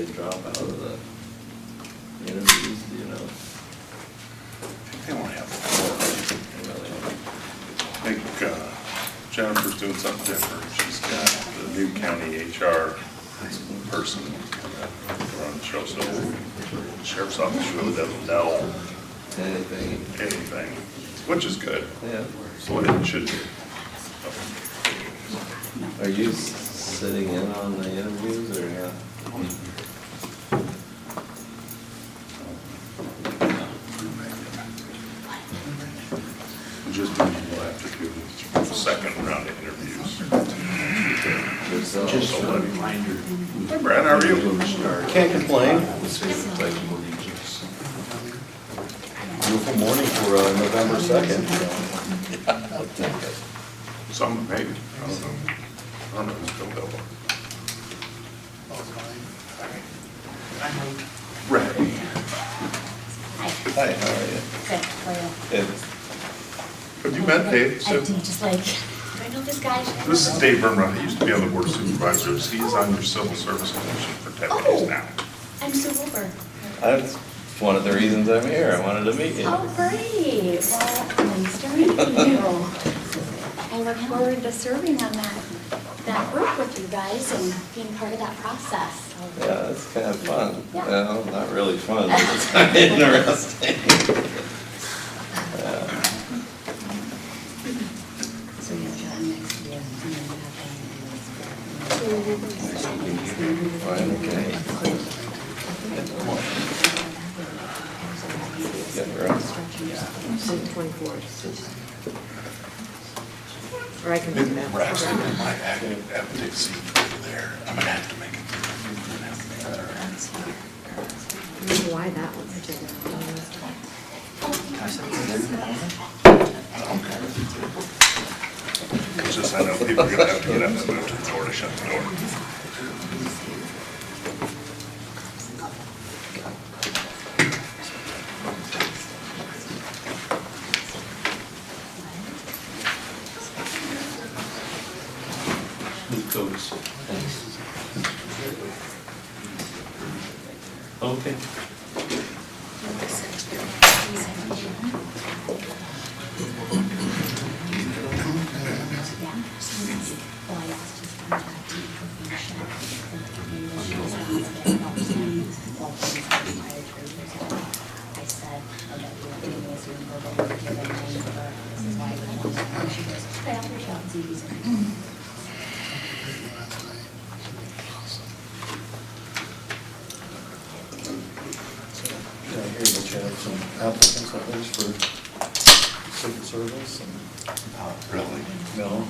they drop out of the interviews, do you know? They won't have Really? I think Jennifer's doing something different. She's got the new county HR person run the show, so the sheriff's office really doesn't know anything, which is good. Yeah. So it should be. Are you sitting in on the interviews or not? Just we'll have to do the second round of interviews. Just a reminder. Hi Brad, how are you? Can't complain. Beautiful morning for November 2nd. Some maybe, I don't know. I don't know who's still available. Ray. Hi, how are you? Good, for you. Good. Have you met Dave? I did, just like, do I know this guy? This is Dave Burnrun. He used to be on the board of supervisors. He's on your civil service commission for deputies now. I'm Sue Wilbur. That's one of the reasons I'm here. I wanted to meet you. Oh, great. Well, nice to meet you. I look forward to serving on that group with you guys and being part of that process. So, Yeah, it's kind of fun. Yeah. Well, not really fun, but it's kind of interesting. Yeah. So you have John next to you, and then Fine, okay. Get rest. 24th. Or I can do that. Braxton, I might have a big seat over there. I'm gonna have to make it. I don't know why that one's It's just, I know people are gonna have to get up and move to the door to shut the door. Codes. Okay. I hear that you have some applicants, I think, for civil service and. Really? No.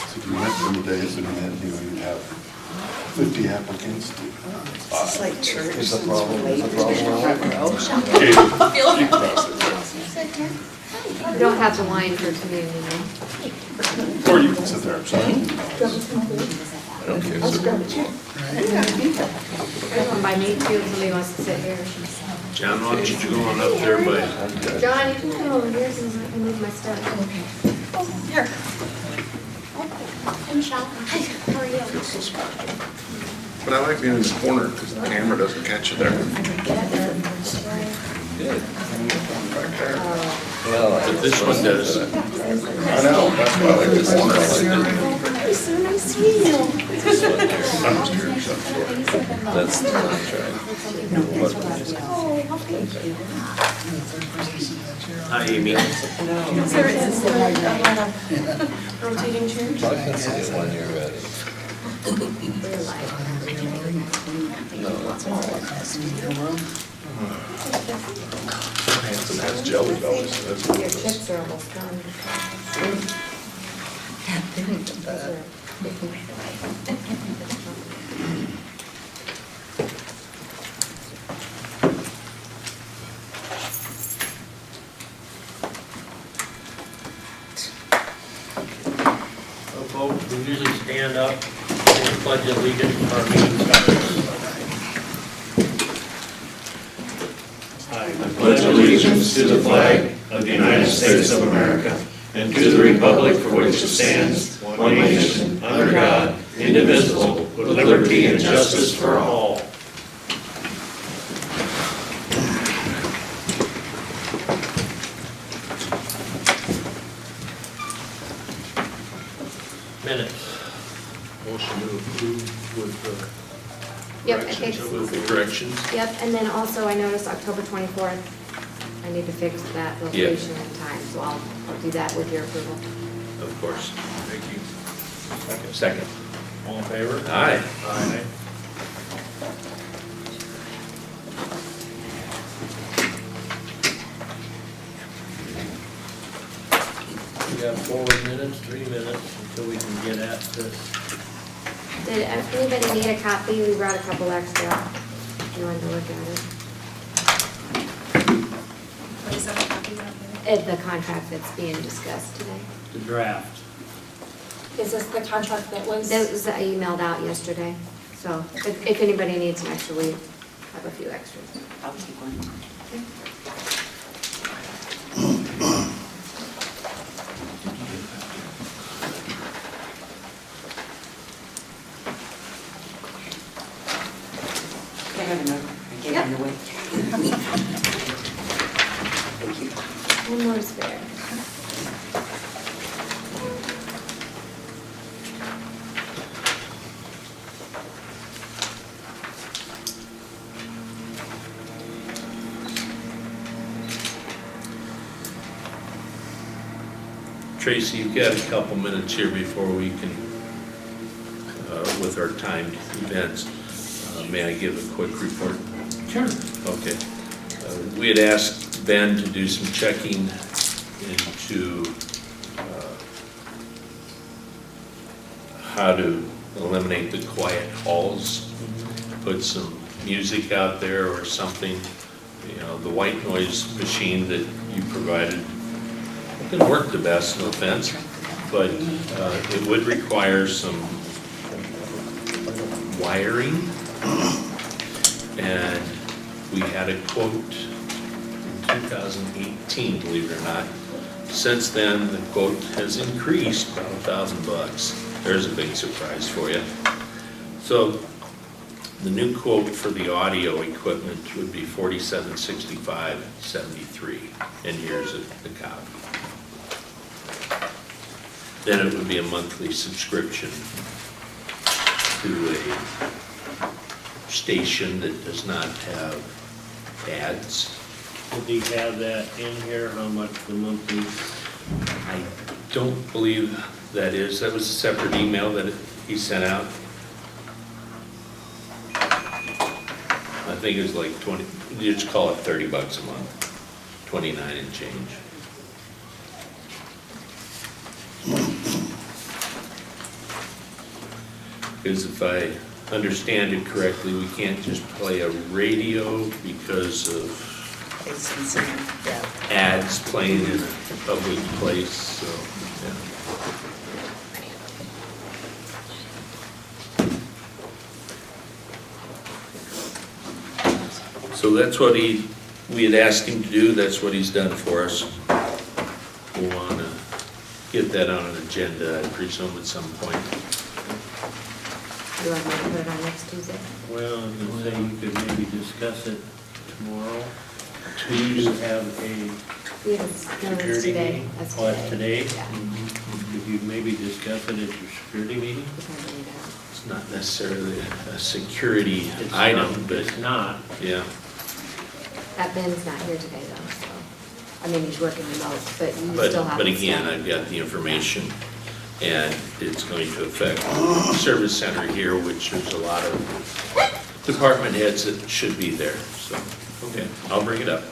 So if you went from the days that you'd have 50 applicants. It's like church. Is the problem, is the problem? Katie, you cross it. You don't have the line for community. Or you can sit there, I'm sorry. I don't care. Everyone by me too, if somebody wants to sit here. John, why don't you go on up there by, John, you can come over here since I move my stuff. Here. Hey, Michelle. Hi, how are you? But I like being in the corner because the camera doesn't catch you there. Good. Back there. Well, this one does. I know, that's why I like this corner. Hi, Sue, nice to meet you. I'm just here to shut the door. that's the contract. Oh, how thank you. Hi, Amy. Is there rotating chairs? I can see it when you're ready. No, that's all right. Hanson has jelly bellies, so that's what Your it is. chips are almost done. So folks, we usually stand up and pledge allegiance to our meeting starts. I pledge allegiance to the flag of the United States of America and to the republic for which it stands, one nation, under God, indivisible, with liberty and justice for all. Minutes. Motion to approve with Yep, I corrections. think, With the corrections. yep, and then also I noticed October 24th, I need to fix that location and time, so I'll do that with your approval. Of course. Thank you. Second. All in favor? Aye. Aye. We got 4 minutes, 3 minutes until we can get at this. Did anybody need a copy? We brought a couple extra, if you wanted to look at it. What is that copy of? The contract that's being discussed today. The draft. Is this the contract that was? That was emailed out yesterday, so if anybody needs an extra, we have a few extras. I'll take one. I have another. I gave Yep. one away. Thank you. One more spare. Tracy, you've got a couple minutes here before we can, with our timed events. May I give a quick report? Sure. Okay. We had asked Ben to do some checking into how to eliminate the quiet halls, put some music out there or something. You know, the white noise machine that you provided didn't work the best, no offense, but it would require some wiring. And we had a quote in 2018, believe it or not. Since then, the quote has increased about $1,000. There's a big surprise for you. So the new quote for the audio equipment would be $4765.73, and here's the copy. Then it would be a monthly subscription to a station that does not have ads. Did he have that in here, how much the monthly? I don't believe that is. That was a separate email that he sent out. I think it was like 20, you just call it $30 a month, 29 and change. Because if I understand it correctly, we can't just play a radio because of It's considered, yeah. ads playing in a public place, so, yeah. So that's what we had asked him to do, that's what he's done for us. We'll want to get that on an agenda, I presume, at some point. You want me to put it on next Tuesday? Well, I was gonna say you could maybe discuss it tomorrow. Do you have a We have, no, it's security today. meeting? That's Oh, it's today. today? Yeah. Could you maybe discuss it at your security meeting? Depends on that. It's not necessarily a security It's item, not- but, It's not. yeah. That Ben's not here today though, so, I mean, he's working remote, but you still have. But to again, stay. I've got the information, and it's going to affect the service center here, which there's a lot of department heads that should be there, so, okay, I'll bring it up.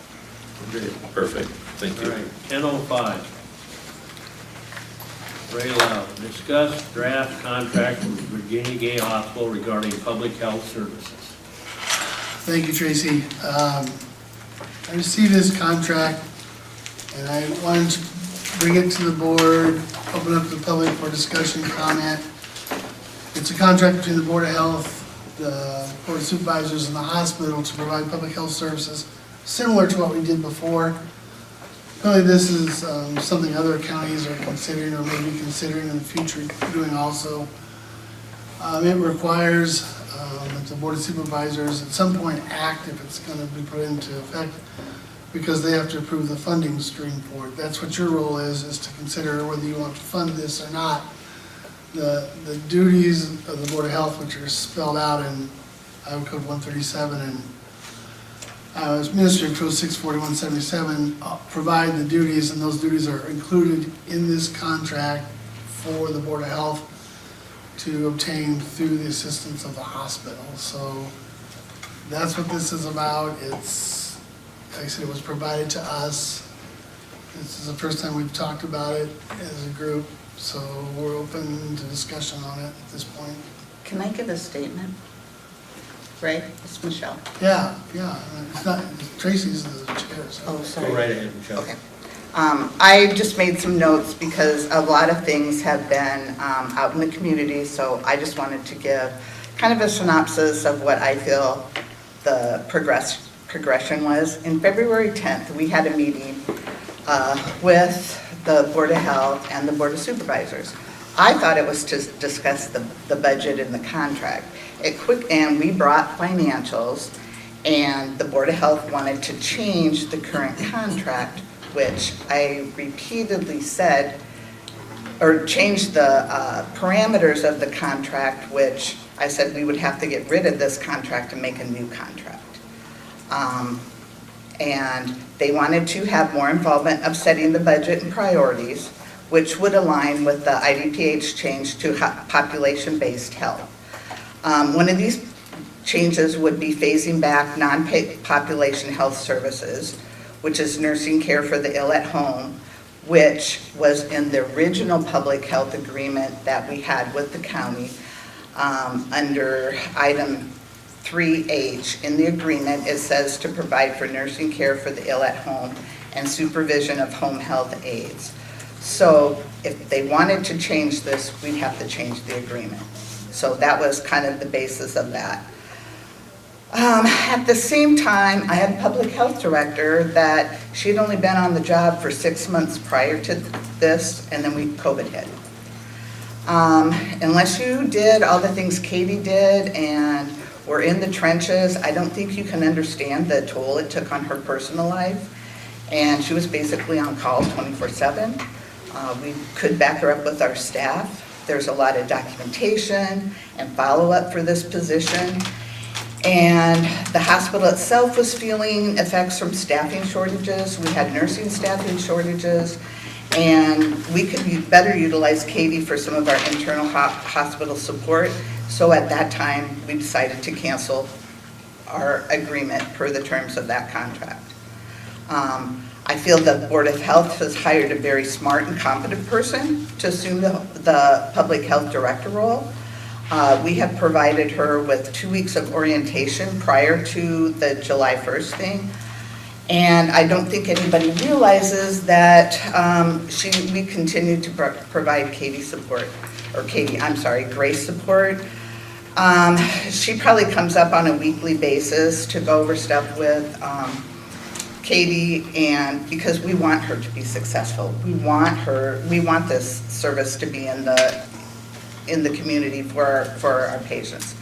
Perfect, thank All you. right, 10:05. Ray Loud, discuss draft contract with Virginia Gay Hospital regarding public health services. Thank you, Tracy. I received this contract, and I wanted to bring it to the board, open up the public for discussion, comment. It's a contract between the Board of Health, the Board of Supervisors, and the hospital to provide public health services, similar to what we did before. Really, this is something other counties are considering or maybe considering in the future doing also. It requires that the Board of Supervisors at some point act if it's going to be put into effect, because they have to approve the funding stream for it. That's what your role is to consider whether you want to fund this or not. the duties of the Board of Health, which are spelled out in Iowa Code 137 and Ministry of Code 64177, provide the duties, and those duties are included in this contract for the Board of Health to obtain through the assistance of the hospital. So that's what this is about. It's, like I said, it was provided to us. This is the first time we've talked about it as a group, so we're open to discussion on it at this point. Can I give a statement? Right, it's Michelle. Yeah, it's not, Tracy's the chair, so. Oh, sorry. Go right ahead, Michelle. Okay. I just made some notes because a lot of things have been out in the community, so I just wanted to give kind of a synopsis of what I feel the progression was. In February 10th, we had a meeting with the Board of Health and the Board of Supervisors. I thought it was to discuss the budget and the contract. And we brought financials, and the Board of Health wanted to change the current contract, which I repeatedly said, or change the parameters of the contract, which I said we would have to get rid of this contract and make a new contract. And they wanted to have more involvement of setting the budget and priorities, which would align with the IDPH change to population-based health. One of these changes would be phasing back non-population health services, which is nursing care for the ill at home, which was in the original public health agreement that we had with the county. Under item 3H in the agreement, it says to provide for nursing care for the ill at home and supervision of home health aides. So if they wanted to change this, we'd have to change the agreement. So that was kind of the basis of that. At the same time, I had a public health director that she had only been on the job for 6 months prior to this, and then COVID hit. Unless you did all the things Katie did and were in the trenches, I don't think you can understand the toll it took on her personal life. And she was basically on call 24/7. We could back her up with our staff. There's a lot of documentation and follow-up for this position. And the hospital itself was feeling effects from staffing shortages. We had nursing staffing shortages, and we could better utilize Katie for some of our internal hospital support. So at that time, we decided to cancel our agreement per the terms of that contract. I feel the Board of Health has hired a very smart and competent person to assume the public health director role. We have provided her with 2 weeks of orientation prior to the July 1st thing. And I don't think anybody realizes that we continue to provide Grace support. She probably comes up on a weekly basis to go over stuff with Katie, and because we want her to be successful. We want this service to be in the community for our patients.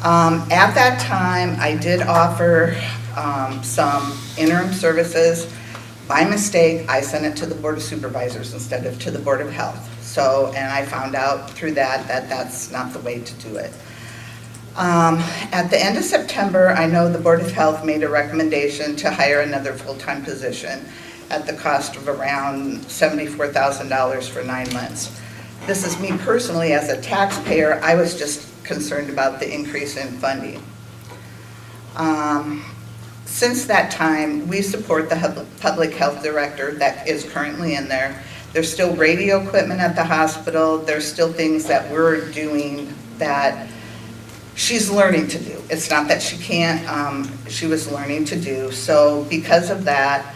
At that time, I did offer some interim services. By mistake, I sent it to the Board of Supervisors instead of to the Board of Health. So, and I found out through that that's not the way to do it. At the end of September, I know the Board of Health made a recommendation to hire another full-time position at the cost of around $74,000 for 9 months. This is me personally as a taxpayer. I was just concerned about the increase in funding. Since that time, we support the public health director that is currently in there. There's still radio equipment at the hospital. There's still things that we're doing that she's learning to do. It's not that she can't, she was learning to do. So because of that,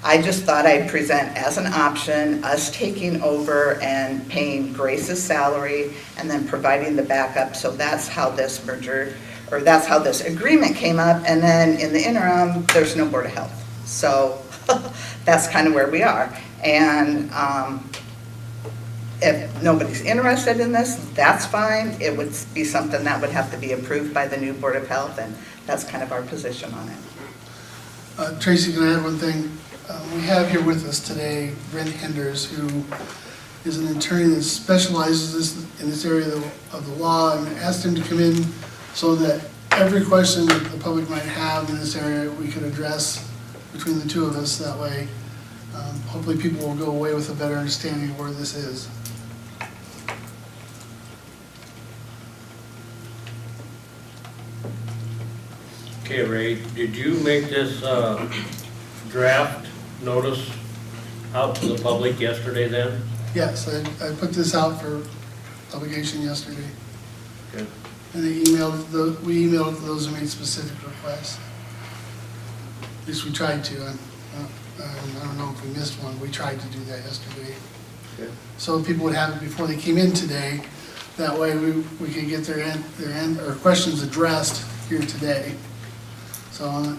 I just thought I'd present as an option, us taking over and paying Grace's salary and then providing the backup. So that's how this merger, or that's how this agreement came up. And then in the interim, there's no Board of Health. So that's kind of where we are. And if nobody's interested in this, that's fine. It would be something that would have to be approved by the new Board of Health, and that's kind of our position on it. Tracy, can I add one thing? We have here with us today Brent Henders, who is an attorney that specializes in this area of the law, and asked him to come in so that every question that the public might have in this area, we could address between the two of us. That way, hopefully people will go away with a better understanding of where this is. Okay, Ray, did you make this draft notice out to the public yesterday then? Yes, I put this out for publication yesterday, Okay. and we emailed it to those who made specific requests. At least we tried to. I don't know if we missed one. We tried to do that yesterday. Okay. So people would have it before they came in today. That way we could get their questions addressed here today. So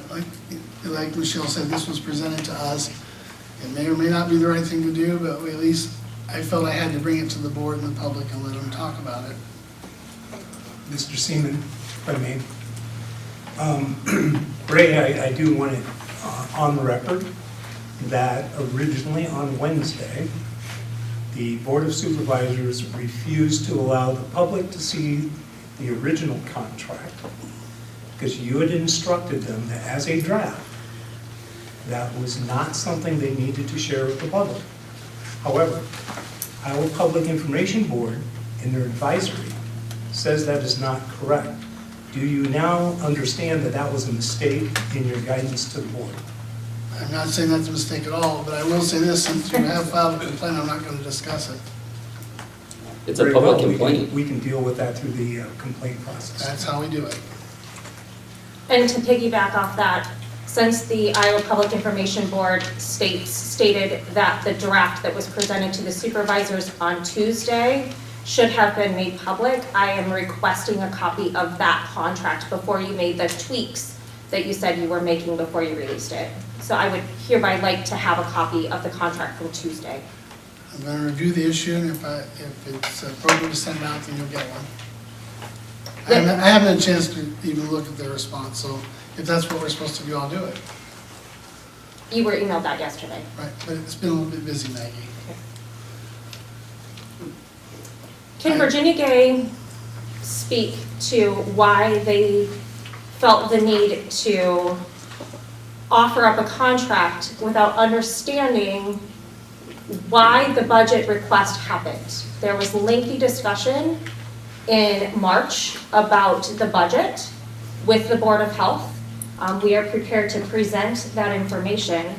like Michelle said, this was presented to us. It may or may not be the right thing to do, but at least I felt I had to bring it to the board and the public and let them talk about it. Mr. Seaman, if I may. Ray, I do want it on the record that originally on Wednesday, the Board of Supervisors refused to allow the public to see the original contract because you had instructed them that as a draft, that was not something they needed to share with the public. However, our Public Information Board in their advisory says that is not correct. Do you now understand that that was a mistake in your guidance to the board? I'm not saying that's a mistake at all, but I will say this, since you have filed a complaint, I'm not going to discuss it. It's a Very public well, complaint. We can deal with that through the complaint process. That's how we do it. And to piggyback off that, since the Iowa Public Information Board stated that the draft that was presented to the supervisors on Tuesday should have been made public, I am requesting a copy of that contract before you made the tweaks that you said you were making before you released it. So I would hereby like to have a copy of the contract from Tuesday. I'm going to review the issue, and if it's appropriate to send it out, then you'll get one. I haven't had a chance to even look at the response, so if that's what we're supposed to do, I'll do it. You were emailed that yesterday. Right, but it's been a little bit busy, Maggie. Can Virginia Gay speak to why they felt the need to offer up a contract without understanding why the budget request happened? There was lengthy discussion in March about the budget with the Board of Health. We are prepared to present that information,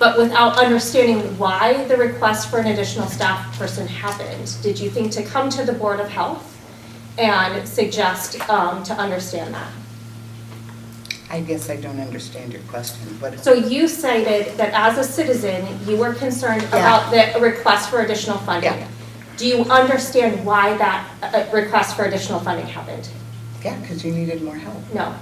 but without understanding why the request for an additional staff person happened. Did you think to come to the Board of Health and suggest to understand that? I guess I don't understand your question, but. So you cited that as a citizen, you were concerned about the request for additional funding. Yeah. Do you understand why that request for additional funding happened? Yeah, because you needed more help. No.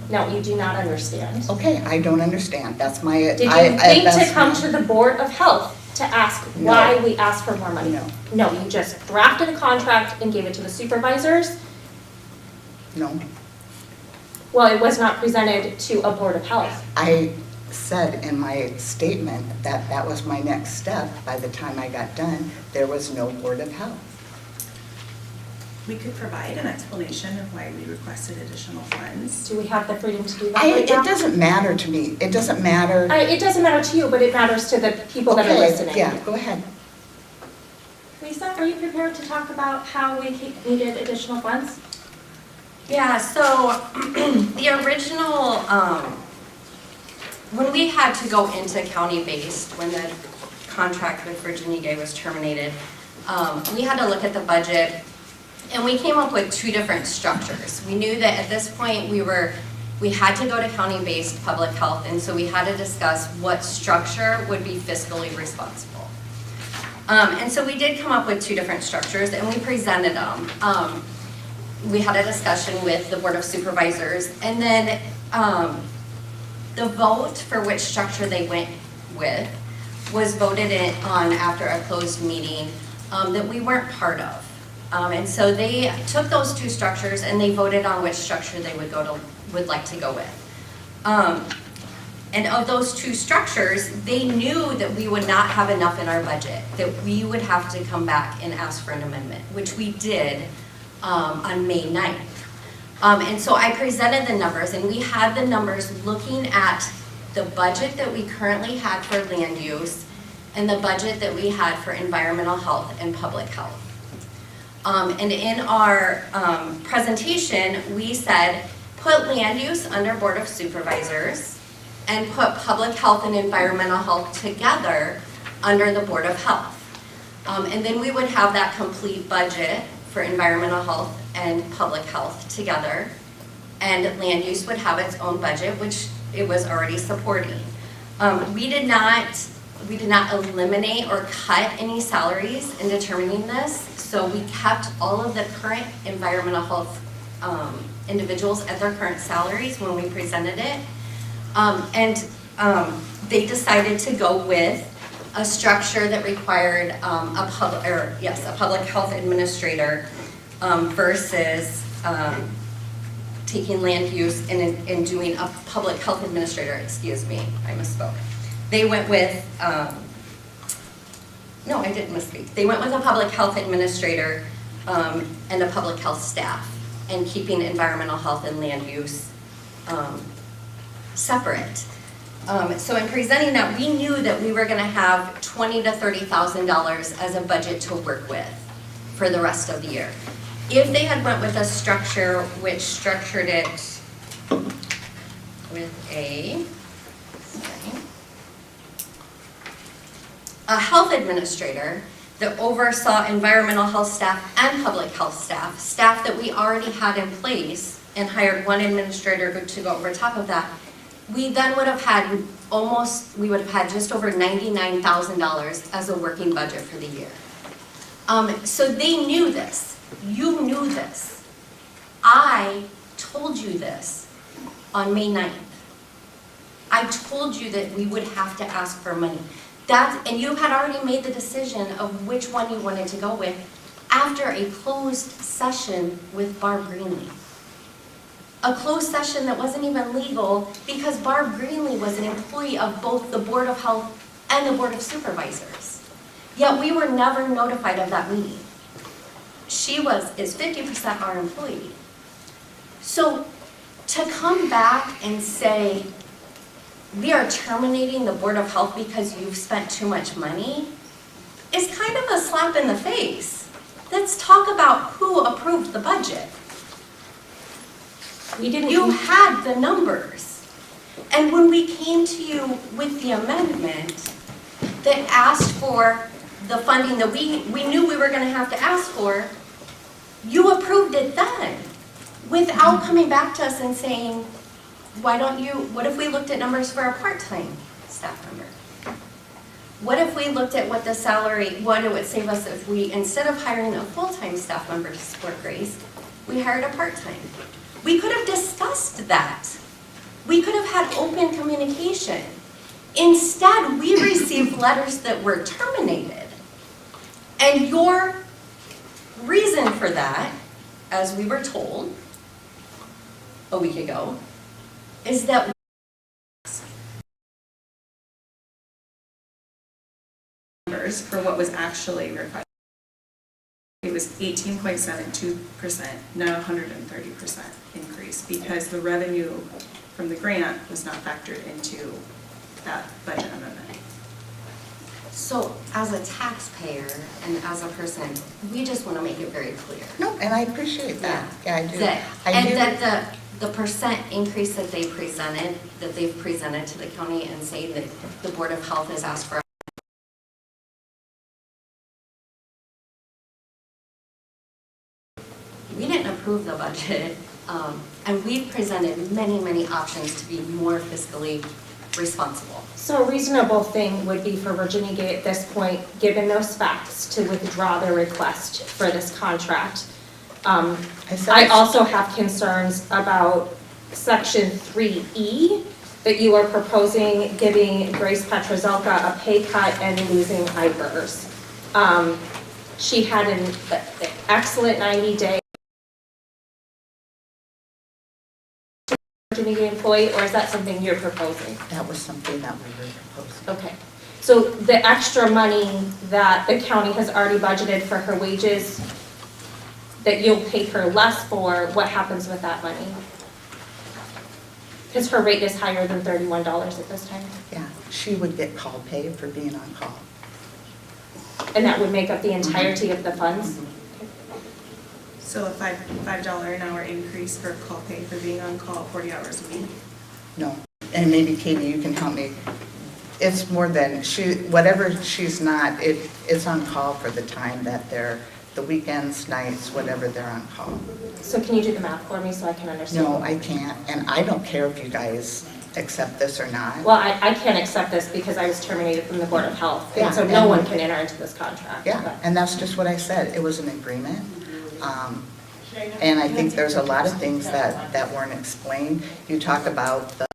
No, you do not understand. Okay, I don't understand. That's my. Did you think to come to the Board of Health to ask why we asked for more money? No. No, you just drafted a contract and gave it to the supervisors? No. Well, it was not presented to a Board of Health. I said in my statement that that was my next step. By the time I got done, there was no Board of Health. We could provide an explanation of why we requested additional funds. Do we have the freedom to do that right now? It doesn't matter to me. It doesn't matter. It doesn't matter to you, but it matters to the people that are listening. Yeah, go ahead. Lisa, are you prepared to talk about how we needed additional funds? Yeah, so the original, when we had to go into county-based, when the contract with Virginia Gay was terminated, we had to look at the budget, and we came up with two different structures. We knew that at this point we had to go to county-based public health, and so we had to discuss what structure would be fiscally responsible. And so we did come up with two different structures, and we presented them. We had a discussion with the Board of Supervisors, and then the vote for which structure they went with was voted on after a closed meeting that we weren't part of. And so they took those two structures and they voted on which structure they would like to go with. And of those two structures, they knew that we would not have enough in our budget, that we would have to come back and ask for an amendment, which we did on May 9th. And so I presented the numbers, and we had the numbers looking at the budget that we currently had for land use and the budget that we had for environmental health and public health. And in our presentation, we said, put land use under Board of Supervisors and put public health and environmental health together under the Board of Health. And then we would have that complete budget for environmental health and public health together. And land use would have its own budget, which it was already supporting. We did not eliminate or cut any salaries in determining this. So we kept all of the current environmental health individuals at their current salaries when we presented it. They decided to go with a structure that required a public health administrator versus taking land use and doing a public health administrator, excuse me, I misspoke. They went with, no, I didn't misspeak. They went with a public health administrator and a public health staff, and keeping environmental health and land use separate. So in presenting that, we knew that we were gonna have $20,000 to $30,000 as a budget to work with for the rest of the year. If they had went with a structure which structured it with a health administrator that oversaw environmental health staff and public health staff that we already had in place, and hired one administrator to go over top of that, we then would have had just over $99,000 as a working budget for the year. So they knew this. You knew this. I told you this on May 9th. I told you that we would have to ask for money. And you had already made the decision of which one you wanted to go with after a closed session with Barb Greenlee. A closed session that wasn't even legal because Barb Greenlee was an employee of both the Board of Health and the Board of Supervisors. Yet we were never notified of that meeting. She is 50% our employee. So to come back and say, we are terminating the Board of Health because you've spent too much money is kind of a slap in the face. Let's talk about who approved the budget. You had the numbers. And when we came to you with the amendment that asked for the funding that we knew we were going to have to ask for, you approved it then without coming back to us and saying, what if we looked at numbers for a part-time staff member? What if we looked at what it would save us if we, instead of hiring a full-time staff member to support Grace, we hired a part-time? We could have discussed that. We could have had open communication. Instead, we received letters that were terminated. And your reason for that, as we were told a week ago, is that numbers for what was actually requested. It was 18.72%, not 130% increase, because the revenue from the grant was not factored into that budget amendment. So as a taxpayer and as a person, we just want to make it very clear. No, and I appreciate that. Yeah, I do. That the percent increase that they've presented to the county and say that the Board of Health has asked for. We didn't approve the budget, and we've presented many options to be more fiscally responsible. So a reasonable thing would be for Virginia Gay at this point, given those facts, to withdraw their request for this contract. I also have concerns about Section 3E, that you are proposing giving Grace Petrozelka a pay cut and losing IBERS. She had an excellent 90-day Virginia Gay employee employee, or is that something you're proposing? That was something that we were proposing. Okay, so the extra money that the county has already budgeted for her wages, that you'll pay her less for, what happens with that money? Because her rate is higher than $31 at this time. Yeah, she would get call pay for being on call. And that would make up the entirety of the funds? So a $5 an hour increase for call pay for being on call 40 hours a week? No, and maybe Katie, you can help me. It's more than, whatever she's not, it's on call for the time that they're, the weekends, nights, whatever they're on call. So can you do the math for me so I can understand? No, I can't, and I don't care if you guys accept this or not. Well, I can't accept this because I was terminated from the Board of Health, and so no one can enter into this contract. Yeah, and that's just what I said, it was an agreement. And I think there's a lot of things that weren't explained. You talk about the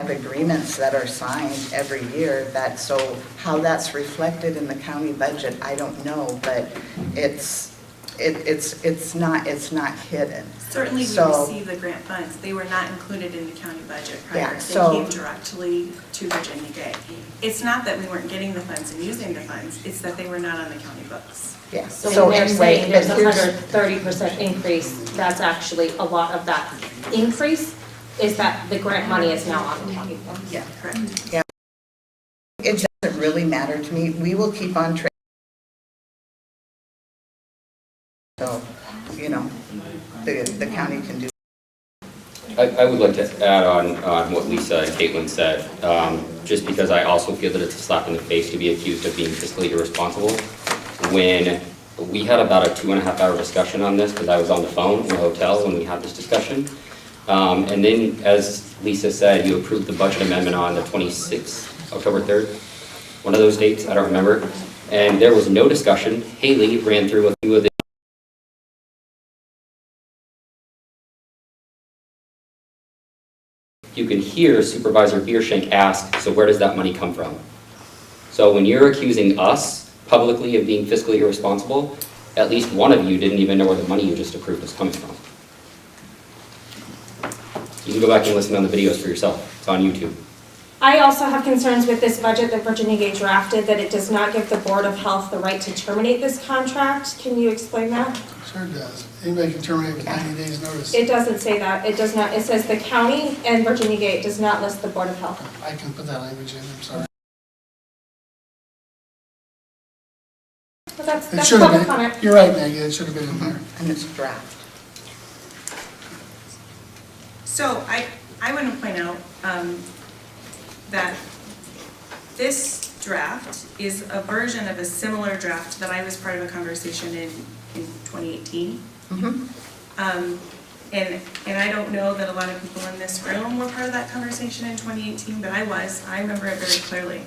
agreements that are signed every year, that, so how that's reflected in the county budget, I don't know, but it's not hidden. Certainly we So- received the grant funds. They were not included in the county budget Yeah, prior. so- They came directly to Virginia Gay. It's not that we weren't getting the funds and using the funds, it's that they were not on the county books. Yeah, So so when they're anyway, saying there's but a here's, 130% increase, that's actually a lot of that increase, is that the grant money is now on the county books. Yeah, correct. yeah, it doesn't really matter to me. We will keep on so, you know, the county can do. I would like to add on what Lisa and Caitlin said, just because I also feel that it's a slap in the face to be accused of being fiscally irresponsible. When we had about a 2.5-hour discussion on this, because I was on the phone in the hotel when we had this discussion. And then, as Lisa said, you approved the budget amendment on the 26th, October 3rd, one of those dates, I don't remember. And there was no discussion. Haley ran through a few of the you can hear Supervisor Biershank ask, so where does that money come from? So when you're accusing us publicly of being fiscally irresponsible, at least one of you didn't even know where the money you just approved was coming from. You can go back and listen on the videos for yourself. It's on YouTube. I also have concerns with this budget that Virginia Gay drafted, that it does not give the Board of Health the right to terminate this contract. Can you explain that? Sure does. Anybody can terminate with 90 days notice. It doesn't say that. It does not. It says the county and Virginia Gay. It does not list the Board of Health. I can put that language in, I'm sorry. But that's It should public have comment. been, you're right, Maggie, it should have been in there. And it's draft. So I want to point out that this draft is a version of a similar draft that I was part of a conversation in 2018. And I don't know that a lot of people in this room were part of that conversation in 2018, but I was. I remember it very clearly.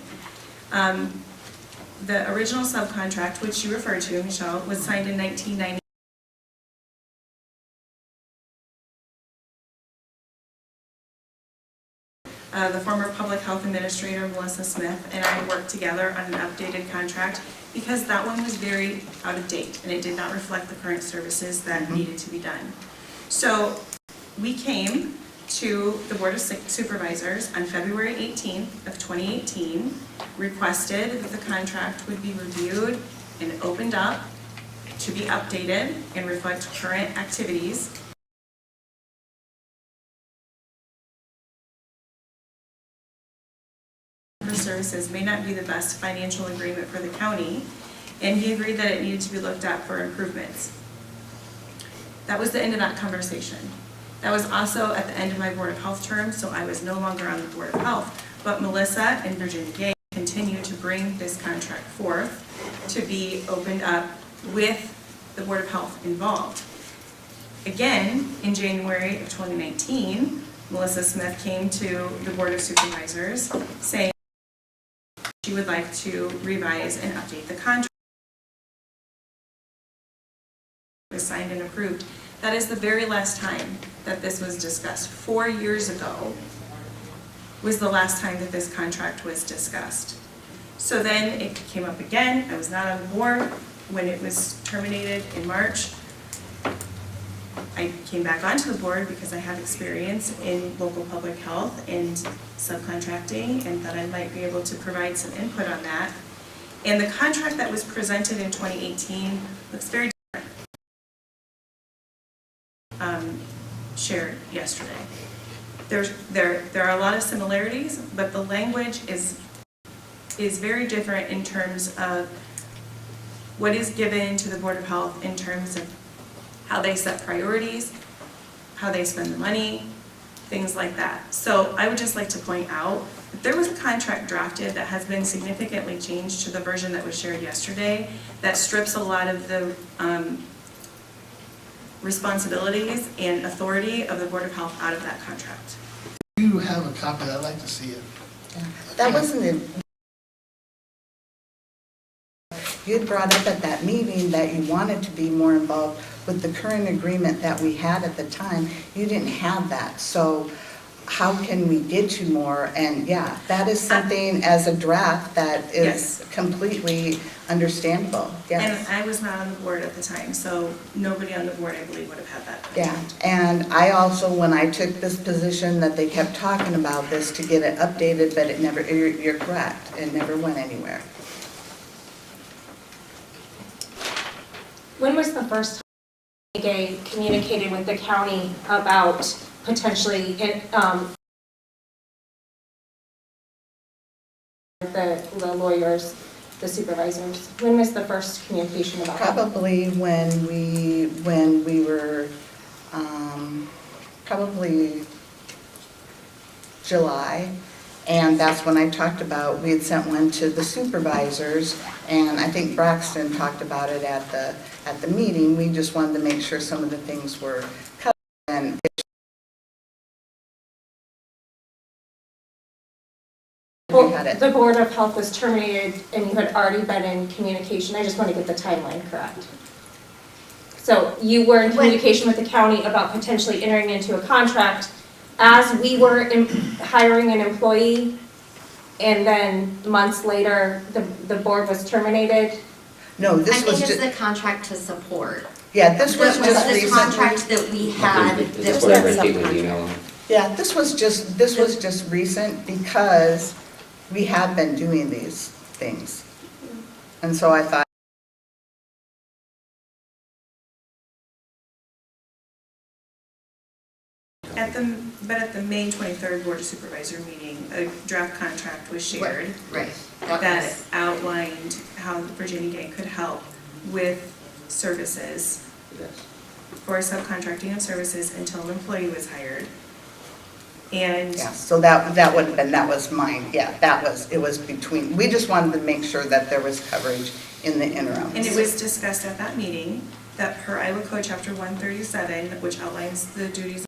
The original subcontract, which you referred to, Michelle, was signed in 1990. The former public health administrator, Melissa Smith, and I worked together on an updated contract because that one was very out of date and it did not reflect the current services that needed to be done. So we came to the Board of Supervisors on February 18th of 2018, requested that the contract would be reviewed and opened up to be updated and reflect current activities. Services may not be the best financial agreement for the county, and he agreed that it needed to be looked at for improvements. That was the end of that conversation. That was also at the end of my Board of Health term, so I was no longer on the Board of Health, but Melissa and Virginia Gay continued to bring this contract forth to be opened up with the Board of Health involved. Again, in January of 2019, Melissa Smith came to the Board of Supervisors saying she would like to revise and update the contract. It was signed and approved. That is the very last time that this was discussed. 4 years ago was the last time that this contract was discussed. So then it came up again. I was not on the board when it was terminated in March. I I came back onto the board because I have experience in local public health and subcontracting, and thought I might be able to provide some input on that. And the contract that was presented in 2018 looks very different. Shared yesterday. There are a lot of similarities, but the language is very different in terms of what is given to the Board of Health in terms of how they set priorities, how they spend the money, things like that. So I would just like to point out that there was a contract drafted that has been significantly changed to the version that was shared yesterday that strips a lot of the responsibilities and authority of the Board of Health out of that contract. If you have a copy, I'd like to see it. That wasn't it. You had brought up at that meeting that you wanted to be more involved with the current agreement that we had at the time. You didn't have that, so how can we get you more? And yeah, that is something as a draft that is Yes. completely understandable, yes. And I was not on the board at the time, so nobody on the board, I believe, would have had that. Yeah, and I also, when I took this position, that they kept talking about this to get it updated, but it never, you're correct, it never went anywhere. When was the first time Gay communicated with the county about potentially the lawyers, the supervisors? When was the first communication about that? Probably when we were, probably July, and that's when I talked about, we had sent one to the supervisors, and I think Braxton talked about it at the meeting. We just wanted to make sure some of the things were covered, and The Board of Health was terminated and you had already been in communication. I just want to get the timeline correct. So you were in communication with the county about potentially entering into a contract as we were hiring an employee, and then months later, the board was terminated? no, this I was think it's just, the contract to support. yeah, this was The just recently. contract that we had. That's what I read Caitlin's email on. Yeah, this was just recent because we had been doing these things. And so I thought, At the May 23rd Board of Supervisor meeting, a draft contract was shared. Right. That outlined how Virginia Gay could help with services for subcontracting of services until an employee was hired. And yeah, so that would have been, that was mine, yeah, it was between, we just wanted to make sure that there was coverage in the interim. And it was discussed at that meeting that per Iowa Code Chapter 137, which outlines the duties,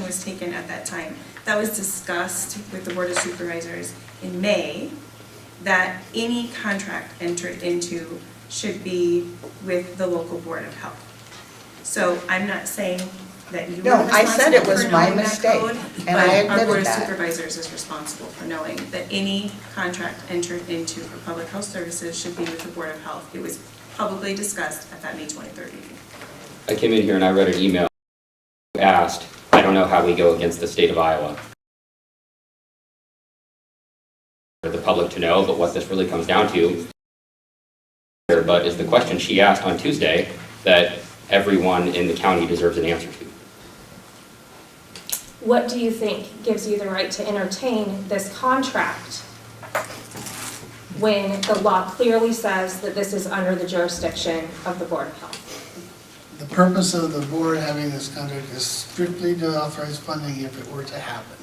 was taken at that time. That was discussed with the Board of Supervisors in May, that any contract entered into should be with the local Board of Health. So I'm not saying that you No, are I said it responsible was for my knowing that mistake, code, and I but our Board admitted of that. Supervisors is responsible for knowing that any contract entered into for public health services should be with the Board of Health. It was publicly discussed at that May 23rd meeting. I came in here and I read an email asked, I don't know how we go against the state of Iowa. For the public to know, but what this really comes down to, but is the question she asked on Tuesday that everyone in the county deserves an answer to. What do you think gives you the right to entertain this contract when the law clearly says that this is under the jurisdiction of the Board of Health? The purpose of the board having this contract is strictly to authorize funding if it were to happen.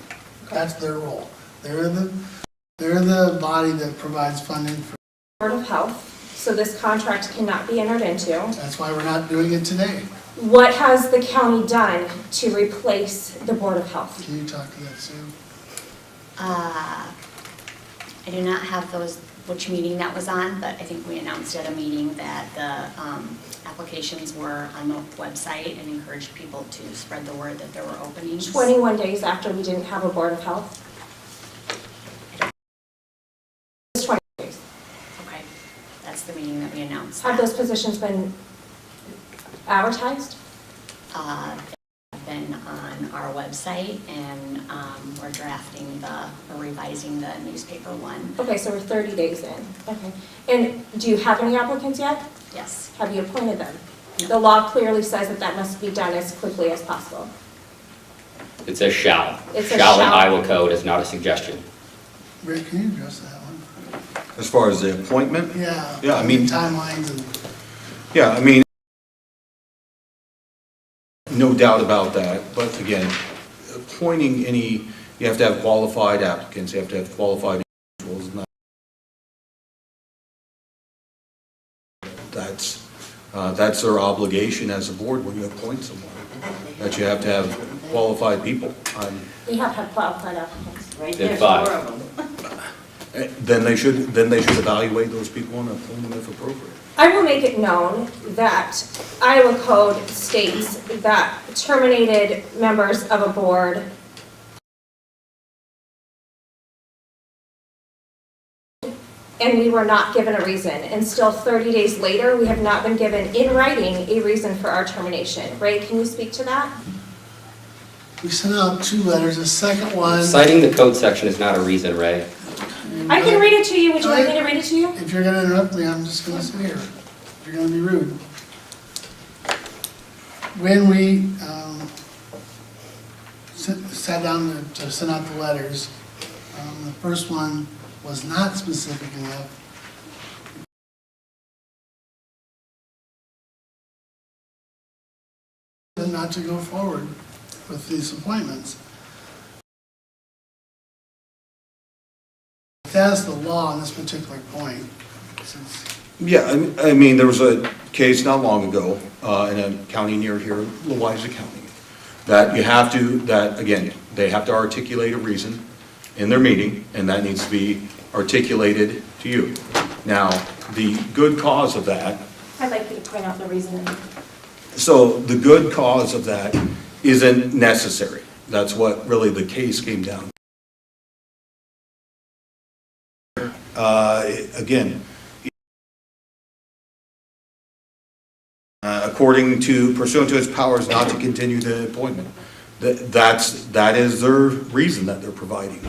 That's their role. They're the body that provides funding for. Board of Health, so this contract cannot be entered into. That's why we're not doing it today. What has the county done to replace the Board of Health? Can you talk to that, Sue? I do not have which meeting that was on, but I think we announced at a meeting that the applications were on the website and encouraged people to spread the word that there were openings. 21 days after we didn't have a Board of Health? 20 days. Okay, that's the meeting that we announced. announce Have that. those positions been advertised? They've been on our website, and we're drafting or revising the newspaper one. Okay, so we're 30 days in. Okay. And do you have any applicants yet? Yes. Have you appointed them? The law clearly says that that must be done as quickly as possible. It says shall. It says Shall in shall. Iowa code is not a suggestion. Rick, can you address that one? As far as the appointment? Yeah. Yeah, I mean- Timelines and. Yeah, I mean, no doubt about that, but again, appointing you have to have qualified applicants, you have to have qualified individuals. That's their obligation as a board when you appoint someone, that you have to have qualified people. We have had qualified applicants. Right there, 5. Then they should evaluate those people and appoint them if appropriate. I will make it known that Iowa code states that terminated members of a board and we were not given a reason. And still 30 days later, we have not been given in writing a reason for our termination. Ray, can you speak to that? We sent out 2 letters, the second one. Citing the code section is not a reason, Ray. I can read it to you. Would you like me to read it to you? If you're gonna interrupt me, I'm just gonna sit here. If you're gonna be rude. When we sat down to send out the letters, the first one was not specific enough. Not to go forward with these appointments. That's the law on this particular point. Yeah, I mean, there was a case not long ago in a county near here, Louisa County, that again, they have to articulate a reason in their meeting, and that needs to be articulated to you. Now, the good cause of that, I'd like you to point out the reason. so the good cause of that isn't necessary. That's what really the case came down. Again, according to, pursuant to its powers not to continue the appointment. That is their reason that they're providing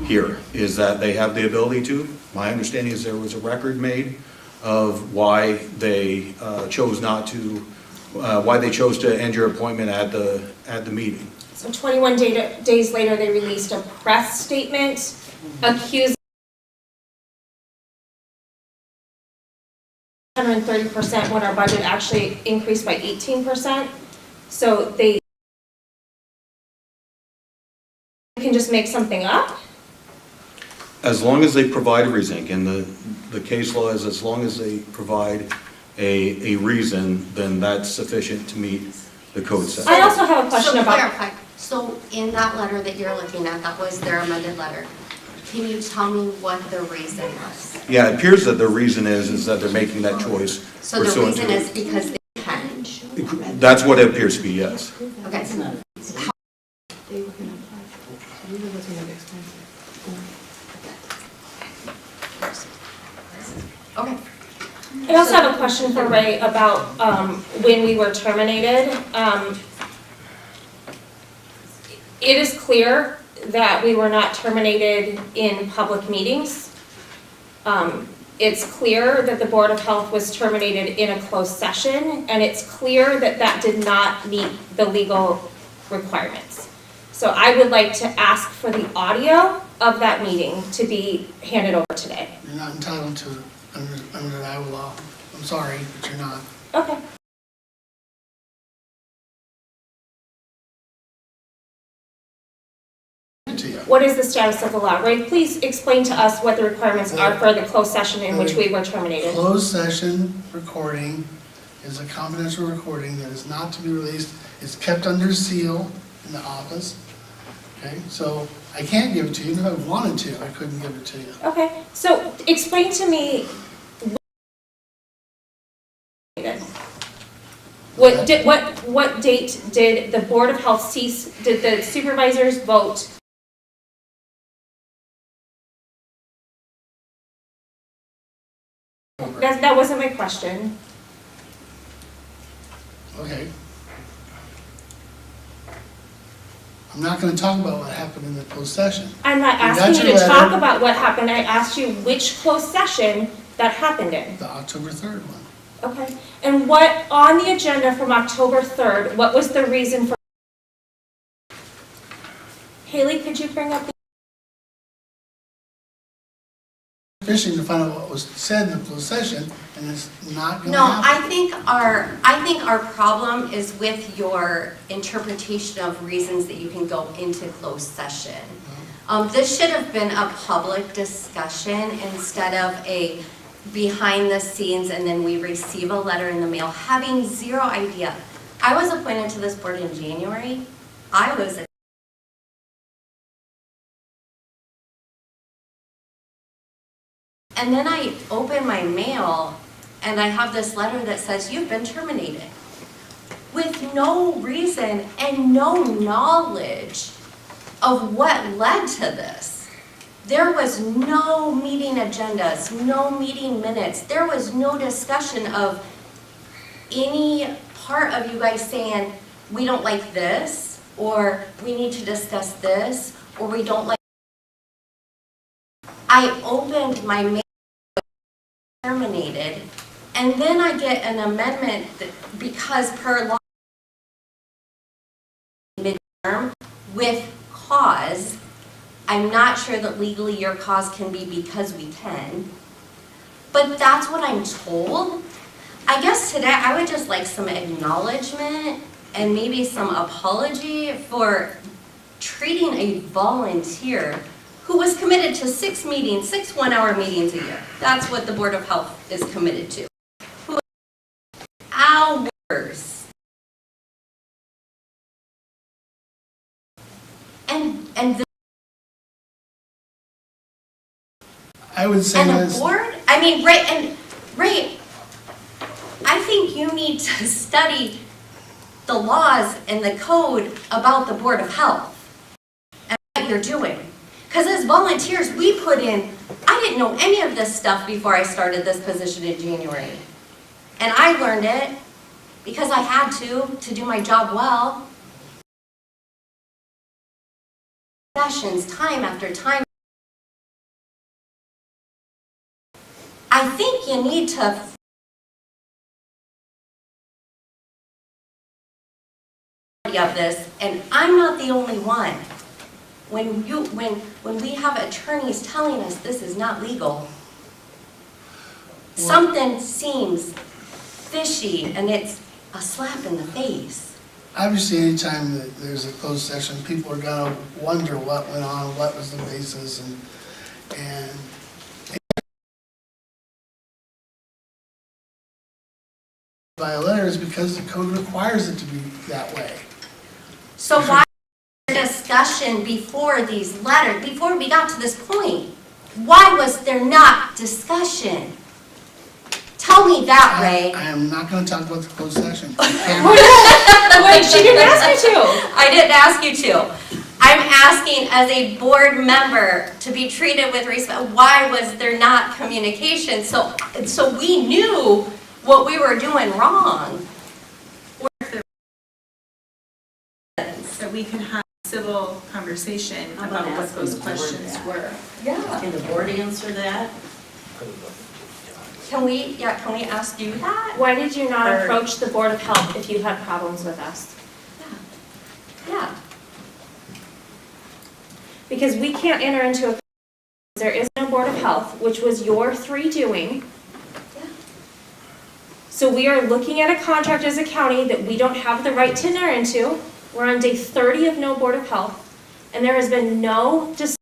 here, is that they have the ability to. My understanding is there was a record made of why they chose to end your appointment at the meeting. So 21 days later, they released a press statement accusing 130% when our budget actually increased by 18%. So they can just make something up? As long as they provide a reason, again, the case law is as long as they provide a reason, then that's sufficient to meet the code section. I also have a question So about. clarify, so in that letter that you're looking at, that was their amended letter, can you tell me what the reason was? Yeah, it appears that the reason is that they're making that choice So the pursuant to. reason is because they can. That's what it appears to be, yes. Okay. Okay. I also have a question for Ray about when we were terminated. It is clear that we were not terminated in public meetings. It's clear that the Board of Health was terminated in a closed session, and it's clear that that did not meet the legal requirements. So I would like to ask for the audio of that meeting to be handed over today. You're not entitled to it under Iowa law. I'm sorry, but you're not. Okay. What is the status of the law? Ray, please explain to us what the requirements are for the closed session in which we were terminated. Closed session recording is a confidential recording that is not to be released. It's kept under seal in the office. Okay, so I can't give it to you. If I wanted to, I couldn't give it to you. Okay, so explain to me what date did the Board of Health cease, did the supervisors vote? That wasn't my question. Okay. I'm not gonna talk about what happened in the closed session. I'm not You got asking you your to talk letter. about what happened, I asked you which closed session that happened in. The October 3rd one. Okay, and what, on the agenda from October 3rd, what was the reason for? Haley, could you bring up the? Fishing to find out what was said in the closed session, and it's not gonna No, happen. I think our problem is with your interpretation of reasons that you can go into closed session. This should have been a public discussion instead of a behind the scenes and then we receive a letter in the mail, having zero idea. I was appointed to this board in January. I was And then I open my mail and I have this letter that says, you've been terminated. With no reason and no knowledge of what led to this. There was no meeting agendas, no meeting minutes. There was no discussion of any part of you guys saying, we don't like this, or we need to discuss this, or we don't like. I opened my mail, terminated, and then I get an amendment that, because per law, midterm with cause. I'm not sure that legally your cause can be because we can, but that's what I'm told. I guess today I would just like some acknowledgement and maybe some apology for treating a volunteer who was committed to 6 meetings, 6 one-hour meetings a year. That's what the Board of Health is committed to. Who hours. And the I would say And this. the board, I mean, Ray, I think you need to study the laws and the code about the Board of Health and what you're doing. Because as volunteers, we put in, I didn't know any of this stuff before I started this position in January. And I learned it because I had to do my job well. Sessions, time after time. I think you need to of this, and I'm not the only one. When we have attorneys telling us this is not legal, something seems fishy, and it's a slap in the face. Obviously, anytime that there's a closed session, people are gonna wonder what went on, what was the basis, and by a letter is because the code requires it to be that way. So why discussion before these letters, before we got to this point? Why was there not discussion? Tell me that, Ray. I am not gonna talk about the closed session. Wait, she didn't ask you to. I didn't ask you to. I'm asking as a board member to be treated with respect. Why was there not communication? So we knew what we were doing wrong. So we can have a civil conversation about what those questions were. Yeah. Can the board answer that? Can we ask you that? Why did you not Or- approach the Board of Health if you had problems with us? Yeah. Because we can't enter into a, there is no Board of Health, which was your 3 doing. Yeah. So we are looking at a contract as a county that we don't have the right to enter into. We're on day 30 of no Board of Health, and there has been no discussion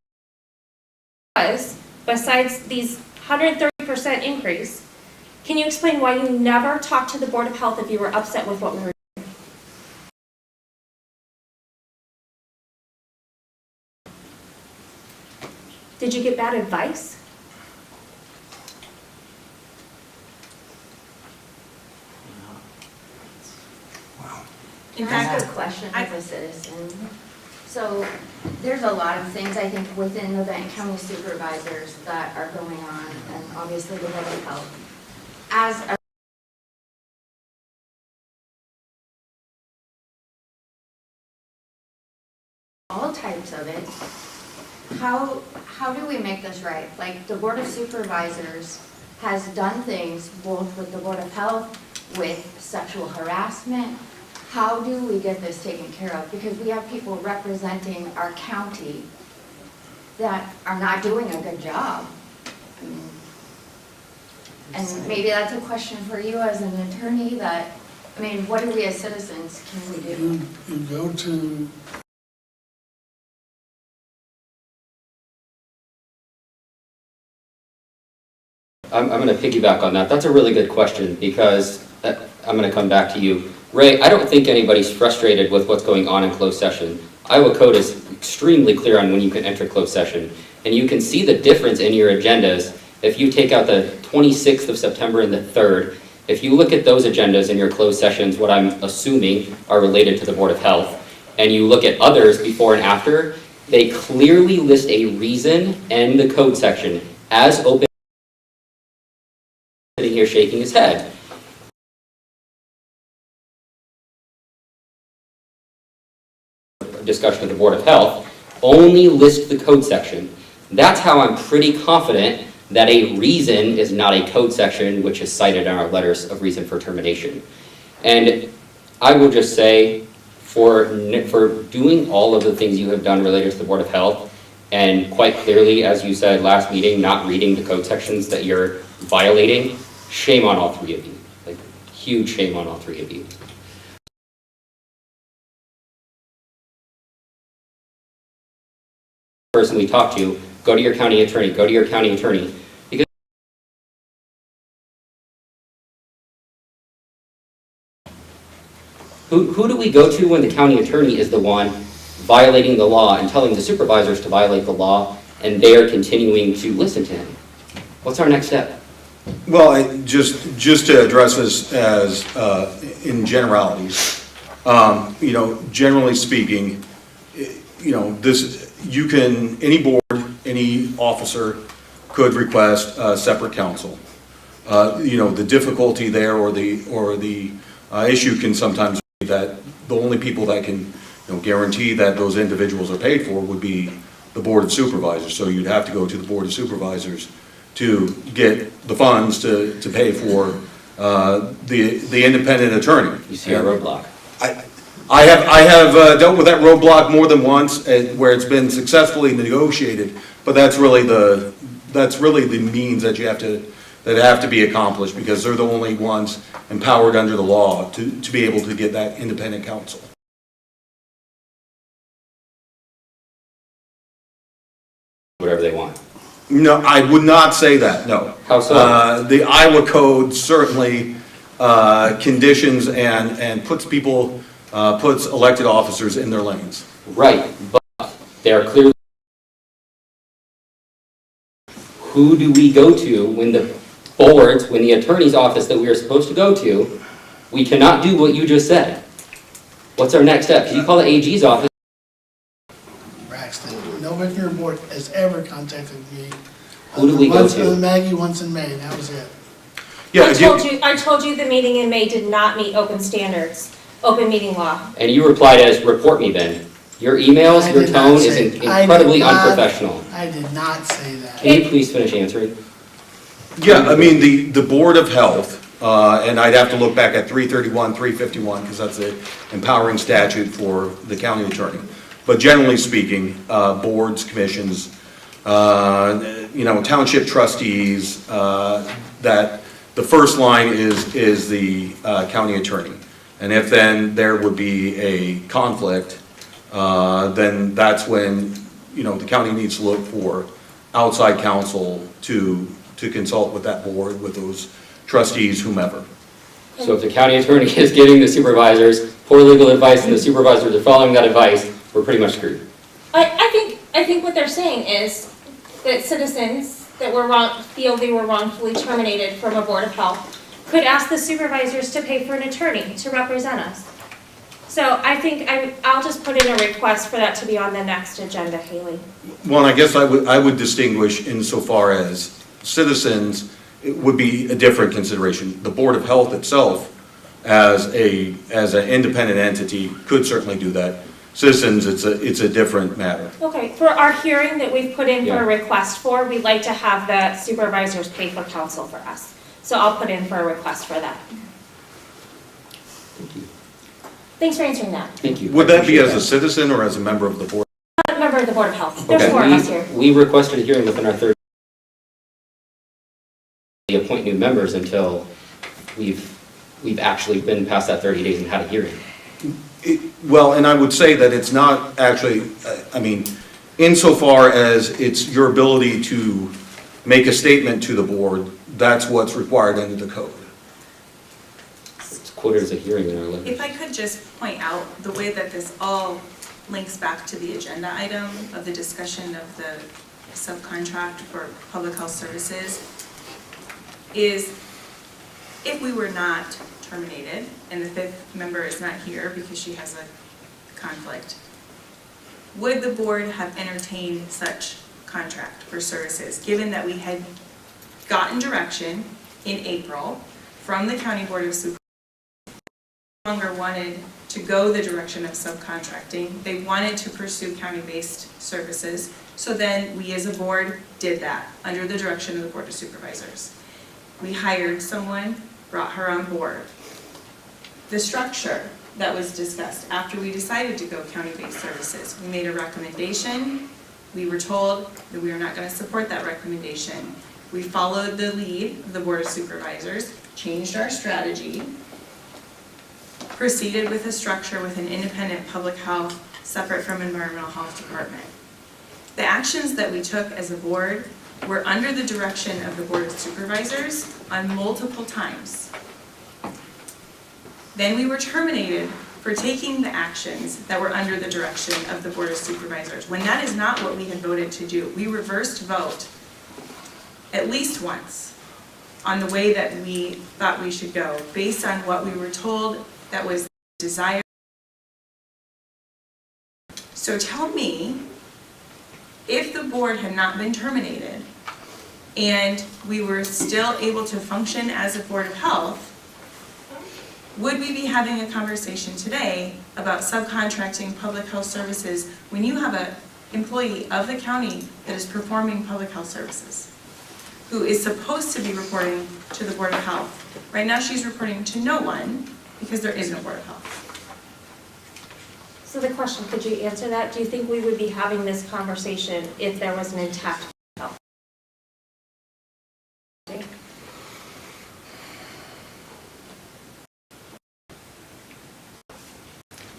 besides these 130% increase. Can you explain why you never talked to the Board of Health if you were upset with what we were doing? Did you get bad advice? In Can I ask fact, a question as a citizen? So there's a lot of things, I think, within the Benton County Supervisors that are going on, and obviously the Board of Health. as a all types of it, how do we make this right? Like, the Board of Supervisors has done things both with the Board of Health, with sexual harassment. How do we get this taken care of? Because we have people representing our county that are not doing a good job. I mean, and maybe that's a question for you as an attorney that, I mean, what do we as citizens can we do? You go to I'm going to piggyback on that. That's a really good question because I'm going to come back to you. Ray, I don't think anybody's frustrated with what's going on in closed session. Iowa code is extremely clear on when you can enter closed session. And you can see the difference in your agendas if you take out the 26th of September and the 3rd. If you look at those agendas in your closed sessions, what I'm assuming are related to the Board of Health, and you look at others before and after, they clearly list a reason and the code section as open. Sitting here shaking his head. Discussion of the Board of Health only list the code section. That's how I'm pretty confident that a reason is not a code section which is cited in our letters of reason for termination. And I will just say, for doing all of the things you have done related to the Board of Health, and quite clearly, as you said last meeting, not reading the code sections that you're violating, shame on all three of you. Like, huge shame on all three of you. Person we talked to, go to your county attorney, go to your county attorney. Because who do we go to when the county attorney is the one violating the law and telling the supervisors to violate the law, and they are continuing to listen to him? What's our next step? Well, just to address this as in generalities, generally speaking, any board, any officer could request a separate counsel. The difficulty there or the issue can sometimes be that the only people that can guarantee that those individuals are paid for would be the Board of Supervisors. So you'd have to go to the Board of Supervisors to get the funds to pay for the independent attorney. You see our roadblock. I have dealt with that roadblock more than once, where it's been successfully negotiated, but that's really the means that have to be accomplished, because they're the only ones empowered under the law to be able to get that independent counsel. Whatever they want. No, I would not say that, no. How so? The Iowa code certainly conditions and puts elected officers in their lanes. Right, but they are clearly. Who do we go to when the boards, when the attorney's office that we are supposed to go to, we cannot do what you just said? What's our next step? Can you call the AG's office? Braxton, nobody from your board has ever contacted me. Who do we go Once to? with Maggie, once in May, and that was it. Yeah, I told you the meeting in May did not meet open standards, open meeting law. And you replied as, report me then. Your emails, I your did not tone is say- incredibly I did not- unprofessional. I did not say that. Can you please finish answering? Yeah, I mean, the Board of Health, and I'd have to look back at 331, 351, because that's the empowering statute for the county attorney. But generally speaking, boards, commissions, township trustees, that the first line is the county attorney. And if then there would be a conflict, then that's when, the county needs to look for outside counsel to consult with that board, with those trustees, whomever. So if the county attorney is giving the supervisors poor legal advice and the supervisors are following that advice, we're pretty much screwed. I think what they're saying is that citizens that feel they were wrongfully terminated from a Board of Health could ask the supervisors to pay for an attorney to represent us. So I think I'll just put in a request for that to be on the next agenda, Haley. Well, and I guess I would distinguish insofar as citizens it would be a different consideration. The Board of Health itself, as an independent entity, could certainly do that. Citizens, it's a different matter. Okay, for our hearing that we've put in for Yeah. a request for, we'd like to have the supervisors pay for counsel for us. So I'll put in for a request for that. Thanks for answering that. Thank you. Would that be as a Appreciate citizen or as a member of the board? I'm a member of the Board of Health. There's Okay. four of us here. We requested a hearing within our 30. We appoint new members until we've actually been past that 30 days and had a hearing. Well, and I would say that it's not actually, I mean, insofar as it's your ability to make a statement to the board, that's what's required under the code. It's quoted as a hearing in our letter. If I could just point out, the way that this all links back to the agenda item of the discussion of the subcontract for public health services, is if we were not terminated, and the fifth member is not here because she has a conflict, would the board have entertained such contract for services, given that we had gotten direction in April from the County Board of Supervisors? No longer wanted to go the direction of subcontracting. They wanted to pursue county-based services. So then we as a board did that under the direction of the Board of Supervisors. We hired someone, brought her on board. The structure that was discussed after we decided to go county-based services, we made a recommendation. We were told that we were not going to support that recommendation. We followed the lead of the Board of Supervisors, changed our strategy, proceeded with a structure with an independent public health separate from environmental health department. The actions that we took as a board were under the direction of the Board of Supervisors on multiple times. Then we were terminated for taking the actions that were under the direction of the Board of Supervisors. When that is not what we had voted to do, we reversed vote at least once on the way that we thought we should go, based on what we were told that was desired. So tell me, if the board had not been terminated and we were still able to function as a Board of Health, would we be having a conversation today about subcontracting public health services when you have an employee of the county that is performing public health services, who is supposed to be reporting to the Board of Health? Right now she's reporting to no one because there is no Board of Health. So the question, could you answer that? Do you think we would be having this conversation if there was an intact health?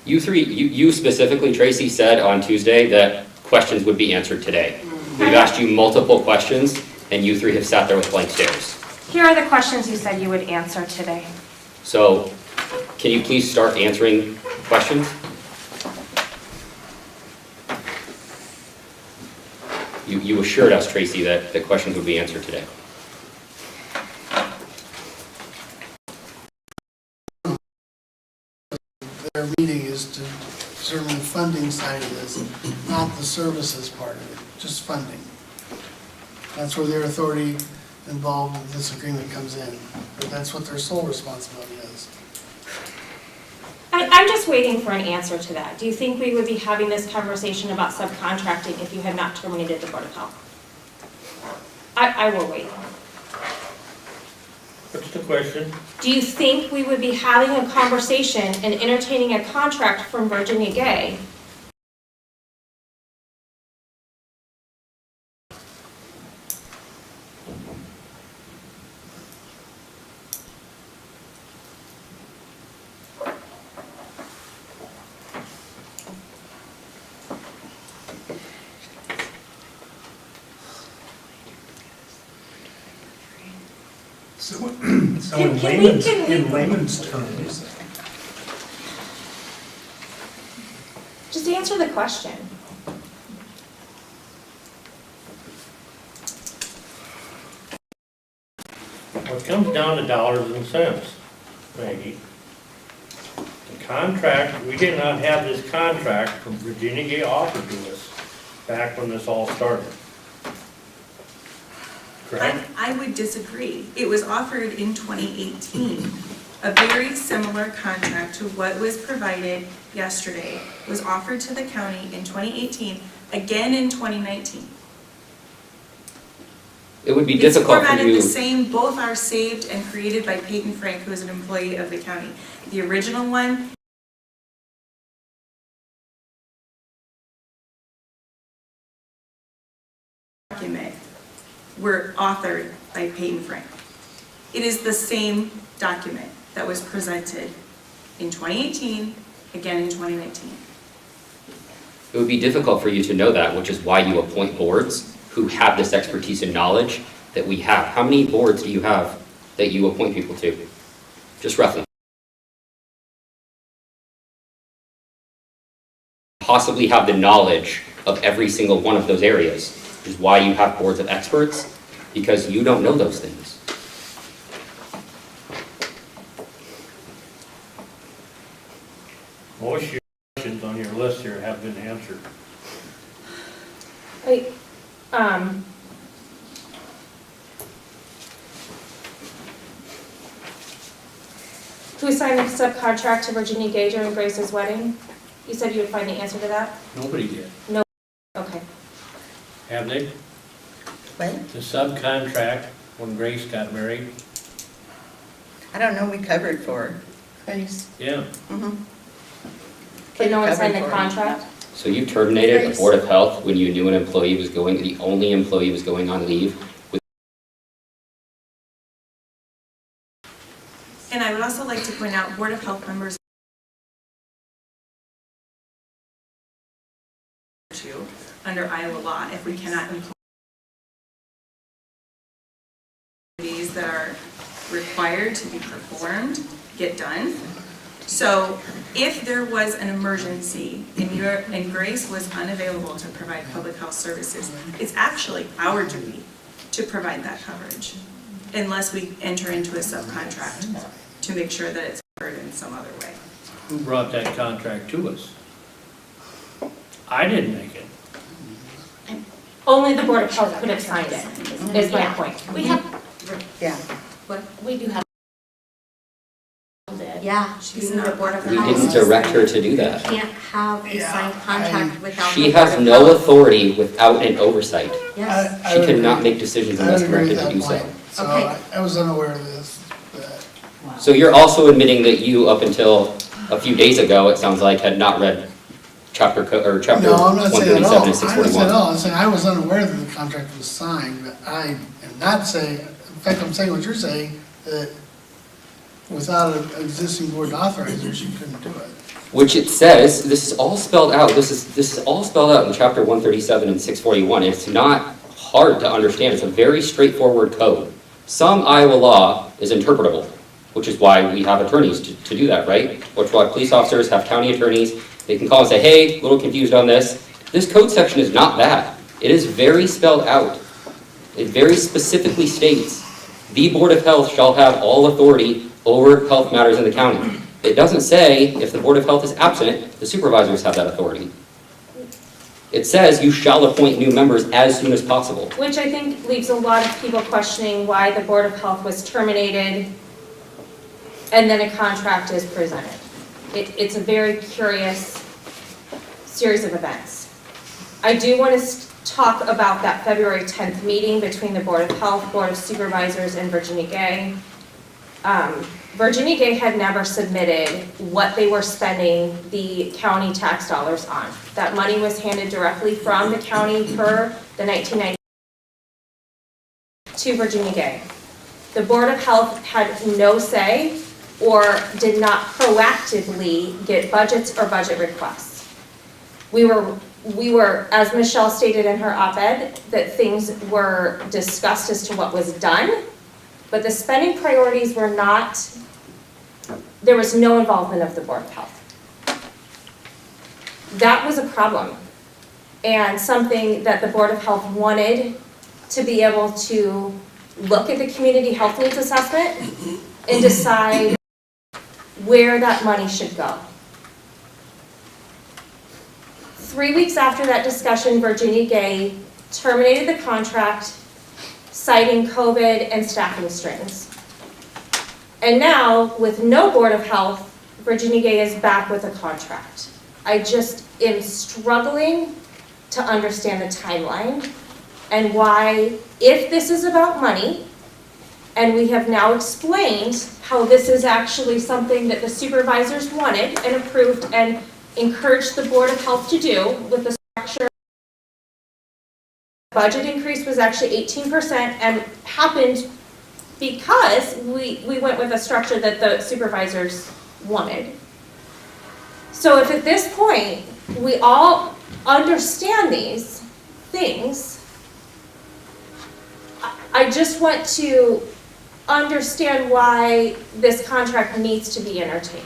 You specifically, Tracy, said on Tuesday that questions would be answered today. We've asked you multiple questions, and you three have sat there with blank stares. Here are the questions you said you would answer today. So, can you please start answering questions? You assured us, Tracy, that the questions would be answered today. Their meeting is to determine the funding side of this, not the services part of it, just funding. That's where their authority involved with this agreement comes in, but that's what their sole responsibility is. I'm just waiting for an answer to that. Do you think we would be having this conversation about subcontracting if you had not terminated the Board of Health? I will wait. What's the question? Do you think we would be having a conversation and entertaining a contract from Virginia Gay So Can in we- layman's terms, Just answer the question. Well, it comes down to dollars and cents, Maggie. The contract, we did not have this contract from Virginia Gay offered to us back when this all started. correct? I would disagree. It was offered in 2018. A very similar contract to what was provided yesterday was offered to the county in 2018, again in 2019. It would be It's difficult for formatted you. the same, both are saved and created by Peyton Frank, who is an employee of the county. The original one document were authored by Peyton Frank. It is the same document that was presented in 2018, again in 2019. It would be difficult for you to know that, which is why you appoint boards who have this expertise and knowledge that we have. How many boards do you have that you appoint people to? Just roughly. Possibly have the knowledge of every single one of those areas, which is why you have boards of experts, because you don't know those things. Most of your questions on your list here have been answered. Who signed the subcontract to Virginia Gay during Grace's wedding? You said you would find the answer to that? Nobody did. No. Okay. Have they? What? The subcontract when Grace got married? I don't know, we covered for her. Grace. Yeah. But no one signed the Covered for her. contract? So you terminated the Board of Health when you knew an employee was going, the only employee was going on leave. And I would also like to point out, Board of Health members under Iowa law, if we cannot employ duties that are required to be performed, get done. So if there was an emergency and Grace was unavailable to provide public health services, it's actually our duty to provide that coverage, unless we enter into a subcontract to make sure that it's covered in some other way. Who brought that contract to us? I didn't make it. Only the Board of Health could have signed it, is my Yeah. point. We have, Yeah. we do have. Yeah, she's in the Board of We Health. didn't direct her to do that. Can't have a signed contract without. She the Board has of no Health. authority without an oversight. Yes. I She would cannot agree. make decisions I unless would agree directed with to that do point. so. So Okay. I was unaware of this, but So you're also admitting that you, up until a few days ago, it sounds like, had not read chapter chapter no, I'm not saying at all. 137 and I'm not saying at 641. all. I'm saying I was unaware that the contract was signed, but I am not saying, in fact, I'm saying what you're saying, that without an existing board authorizer, she couldn't do it. Which it says, this is all spelled out, this is all spelled out in chapter 137 and 641. It's not hard to understand, it's a very straightforward code. Some Iowa law is interpretable, which is why we have attorneys to do that, right? Which is why police officers have county attorneys. They can call and say, hey, a little confused on this. This code section is not that. It is very spelled out. It very specifically states, the Board of Health shall have all authority over health matters in the county. It doesn't say if the Board of Health is absent, the supervisors have that authority. It says you shall appoint new members as soon as possible. Which I think leaves a lot of people questioning why the Board of Health was terminated and then a contract is presented. It's a very curious series of events. I do want to talk about that February 10th meeting between the Board of Health, Board of Supervisors, and Virginia Gay. Virginia Gay had never submitted what they were spending the county tax dollars on. That money was handed directly from the county per the 1990 to Virginia Gay. The Board of Health had no say or did not proactively get budgets or budget requests. We were, as Michelle stated in her op-ed, that things were discussed as to what was done, but the spending priorities were not, there was no involvement of the Board of Health. That was a problem, and something that the Board of Health wanted to be able to look at the community health needs assessment and decide where that money should go. 3 weeks after that discussion, Virginia Gay terminated the contract, citing COVID and staffing strains. And now, with no Board of Health, Virginia Gay is back with a contract. I just am struggling to understand the timeline and why, if this is about money, and we have now explained how this is actually something that the supervisors wanted and approved and encouraged the Board of Health to do with the structure. Budget increase was actually 18% and happened because we went with a structure that the supervisors wanted. So if at this point, we all understand these things, I just want to understand why this contract needs to be entertained.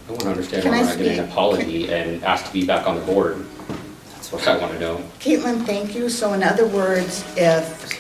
I want to understand Can why I we're not getting an speak? apology and asked to be back on the board. That's what I want to know. Caitlin, thank you. So in other words, if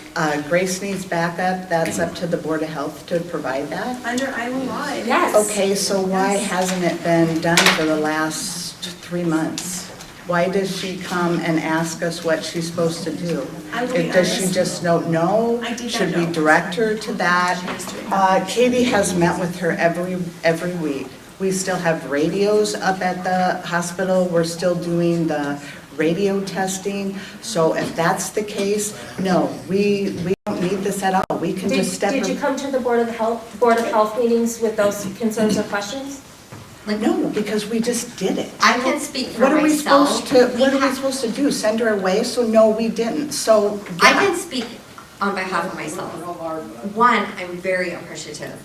Grace needs backup, that's up to the Board of Health to provide that? Under Iowa law, it is. Yes. Okay, so why hasn't it been done for the last 3 months? Why does she come and ask us what she's supposed to do? I will be Does she honest. just don't know? I did not Should we know. direct her to that? Katie has met with her every week. We still have radios up at the hospital. We're still doing the radio testing. So if that's the case, no, we don't need this at all. We can just step. Did you come to the Board of Health meetings with those concerns or questions? No, because we just did it. I can speak for What are we myself. supposed to, what are we supposed to do? Send her away? So no, we didn't. So, I yeah. can speak on behalf of myself. One, I'm very appreciative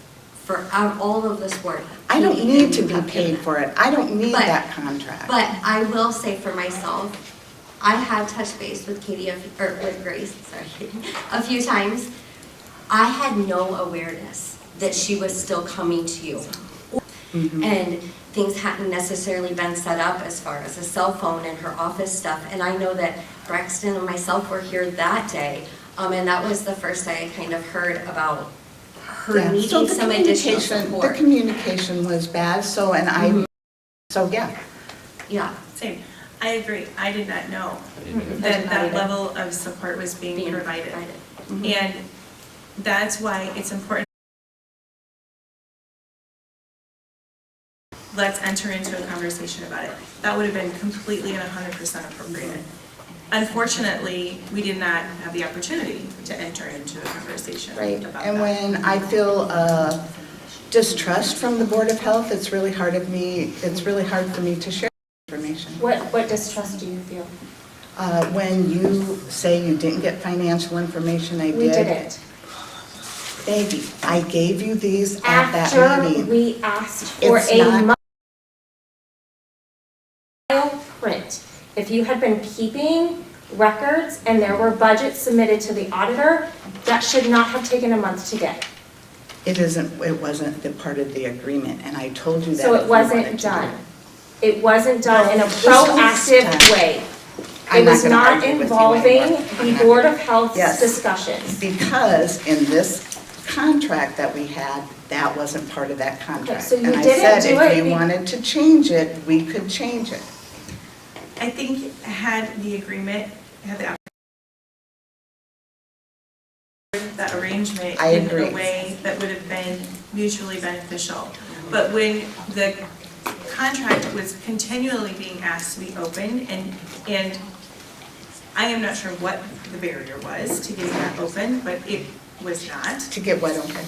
for all of this work. I don't Katie need and to you be have paid given. for it. I don't need But- that contract. But I will say for myself, I have touched base with Katie, or with Grace, sorry, a few times. I had no awareness that she was still coming to you. And things hadn't necessarily been set up as far as a cell phone and her office stuff. And I know that Braxton and myself were here that day, and that was the first I kind of heard about her Yeah, so needing the some additional communication- support. The communication was bad, so, and I, so yeah. Yeah. Same. I agree. I did not know Mhm. that that level of support was being provided. And that's why it's important. Let's enter into a conversation about it. That would have been completely and 100% appropriate. Unfortunately, we did not have the opportunity to enter into a conversation Right, about and that. when I feel distrust from the Board of Health, it's really hard for me to share information. What distrust do you feel? When you say you didn't get financial information, I did. We didn't. Baby, I gave you these at that After meeting. we asked for It's a not- print. If you had been keeping records and there were budgets submitted to the auditor, that should not have taken a month to get. It wasn't the part of the agreement, and I told you that. So if it you wasn't wanted to do done. it. It wasn't done in a This was proactive done. way. I'm It not was gonna not argue with you involving anymore. the Board of Health's Yes. discussions. Because in this contract that we had, that wasn't part of that contract. so you And I didn't said, do if it you be- wanted to change it, we could change it. I think had the agreement, had the that arrangement I in agree. a way that would have been mutually beneficial. But when the contract was continually being asked to be opened, and I am not sure what the barrier was to getting that open, but it was not. To get what open?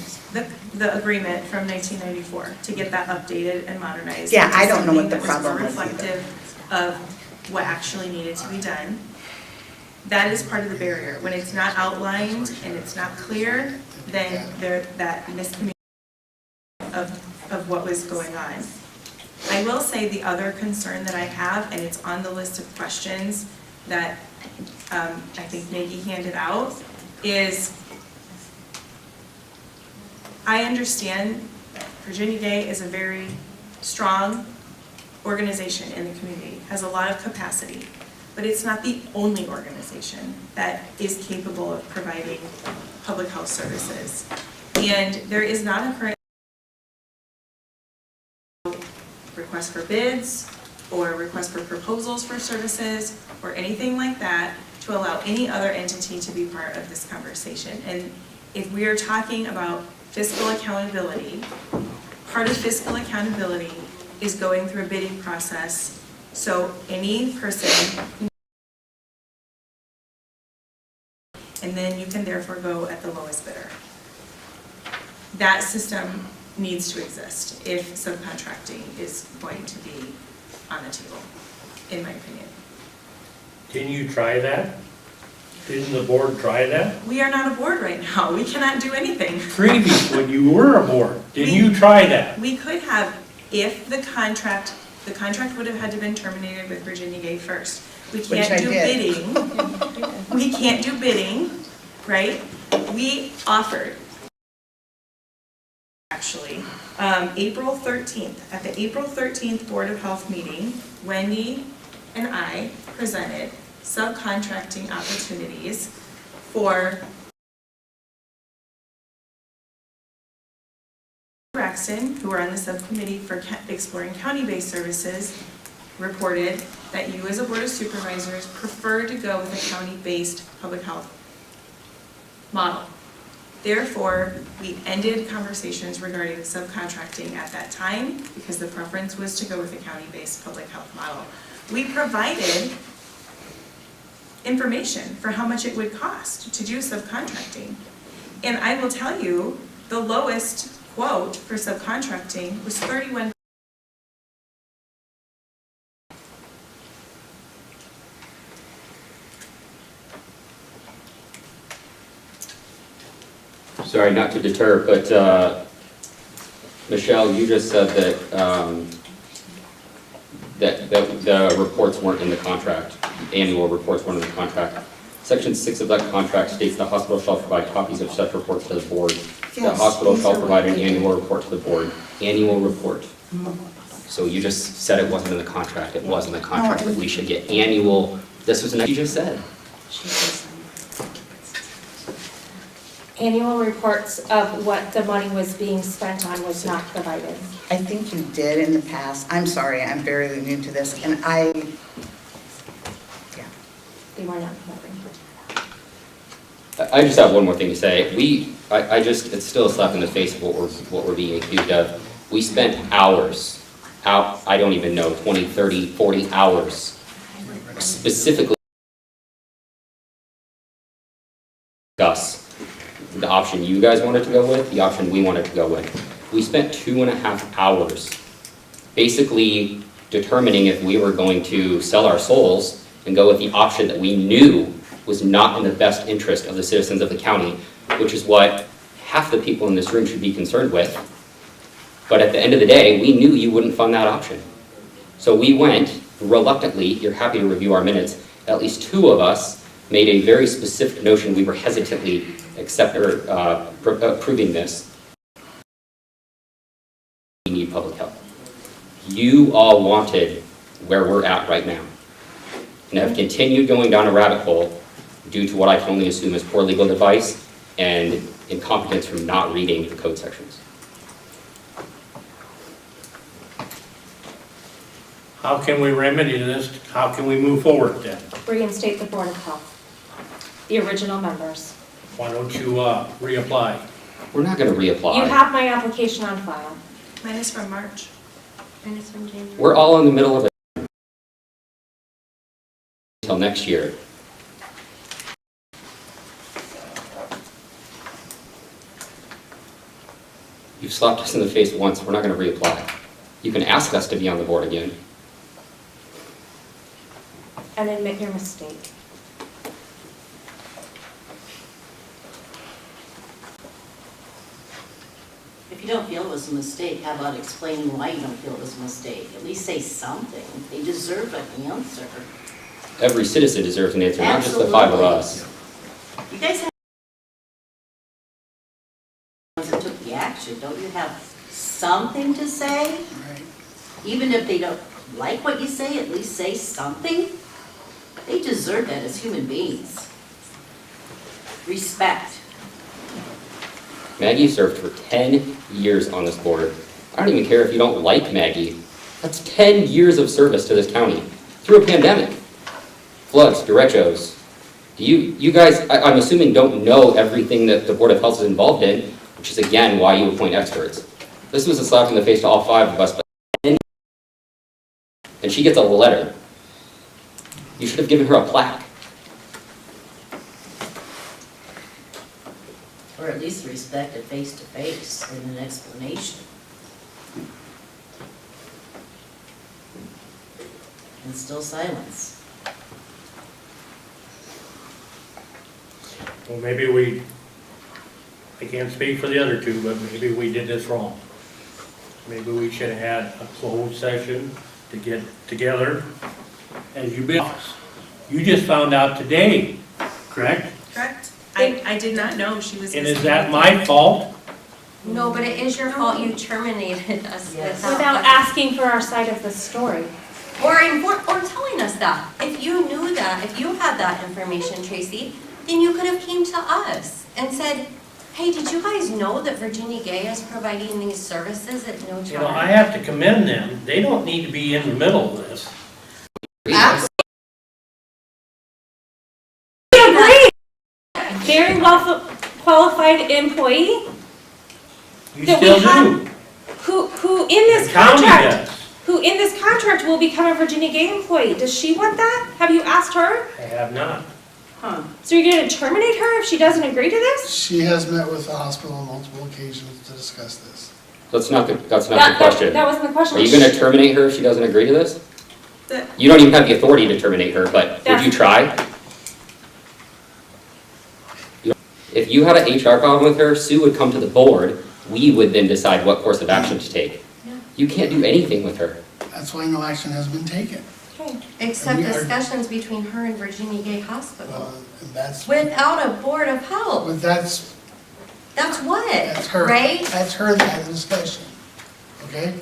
The agreement from 1994, to get that updated and modernized. Yeah, into I don't know what something the that was more problem was either. reflective of what actually needed to be done. That is part of the barrier. When it's not outlined and it's not clear, then that miscommunication of what was going on. I will say the other concern that I have, and it's on the list of questions that I think Maggie handed out, is I understand Virginia Day is a very strong organization in the community, has a lot of capacity, but it's not the only organization that is capable of providing public health services. And there is not a current request for bids or request for proposals for services or anything like that to allow any other entity to be part of this conversation. And if we are talking about fiscal accountability, part of fiscal accountability is going through a bidding process. So any person, and then you can therefore go at the lowest bidder. That system needs to exist if subcontracting is going to be on the table, in my opinion. Didn't you try that? Didn't the board try that? We are not a board right now. We cannot do anything. Previous, when you were a board, didn't you try that? We could have, if the contract would have had to been terminated with Virginia Gay first. We can't do bidding. We can't do bidding, right? We offered, actually, April 13th, at the April 13th Board of Health meeting, Wendy and I presented subcontracting opportunities for Braxton, who are on the subcommittee for exploring county-based services, reported that you as a Board of Supervisors prefer to go with a county-based public health model. Therefore, we ended conversations regarding subcontracting at that time because the preference was to go with a county-based public health model. We provided information for how much it would cost to do subcontracting. And I will tell you, the lowest quote for subcontracting was $31. Sorry, not to deter, but Michelle, you just said that the reports weren't in the contract, annual reports weren't in the contract. Section 6 of that contract states the hospital shall provide copies of such reports to the board. The hospital shall provide an annual report to the board. Annual report. So you just said it wasn't in the contract. It was in the contract, but we should get annual. This was what you just said. Annual reports of what the money was being spent on was not provided. I think you did in the past. I'm sorry, I'm very new to this, and They were not provided. I just have one more thing to say. It's still a slap in the face of what we're being accused of. We spent hours, I don't even know, 20, 30, 40 hours specifically discuss the option you guys wanted to go with, the option we wanted to go with. We spent 2.5 hours basically determining if we were going to sell our souls and go with the option that we knew was not in the best interest of the citizens of the county, which is what half the people in this room should be concerned with. But at the end of the day, we knew you wouldn't fund that option. So we went reluctantly, you're happy to review our minutes, at least 2 of us made a very specific notion we were hesitantly approving this. We need public health. You all wanted where we're at right now, and have continued going down a rabbit hole due to what I can only assume is poor legal advice and incompetence from not reading the code sections. How can we remedy this? How can we move forward then? Reinstate the Board of Health, the original members. Why don't you reapply? We're not going to reapply. You have my application on file. Mine is from March. Mine is from January. We're all in the middle of it until next year. You've slapped us in the face once, we're not going to reapply. You can ask us to be on the board again. And admit your mistake. If you don't feel it was a mistake, how about explaining why you don't feel it was a mistake? At least say something. They deserve an answer. Every citizen deserves an answer, not just the 5 of us. You guys have ones that took the action. Don't you have something to say? Even if they don't like what you say, at least say something. They deserve that as human beings. Respect. Maggie served for 10 years on this board. I don't even care if you don't like Maggie. That's 10 years of service to this county through a pandemic. Floods, derechos, You guys, I'm assuming, don't know everything that the Board of Health is involved in, which is again why you appoint experts. This was a slap in the face to all 5 of us, but and she gets a letter. You should have given her a plaque. Or at least respect it face to face and an explanation. And still silence. Well, maybe I can't speak for the other 2, but maybe we did this wrong. Maybe we should have had a closed session to get together as you been. You just found out today, correct? Correct. I did not know she was. And is that my fault? No, but it is your fault you terminated us Without asking for our side of the story. Or telling us that. If you knew that, if you had that information, Tracy, then you could have came to us and said, hey, did you guys know that Virginia Gay is providing these services at no charge? You know, I have to commend them. They don't need to be in the middle of this. Agree. Very well qualified employee. You that still we have, do. who in this The county contract, does. who in this contract will become a Virginia Gay employee. Does she want that? Have you asked her? I have not. Huh. So you're going to terminate her if she doesn't agree to this? She has met with the hospital on multiple occasions to discuss this. That's not the question. That wasn't the question. Are you going to terminate her if she doesn't agree to this? The- You don't even have the authority to terminate her, but would you try? If you had an HR problem with her, Sue would come to the board. We would then decide what course of action to take. You can't do anything with her. That's why no action has been taken. Except We are- discussions between her and Virginia Gay Hospital. And that's, Without a Board of Health. but that's That's her. right? That's her that had the discussion, okay?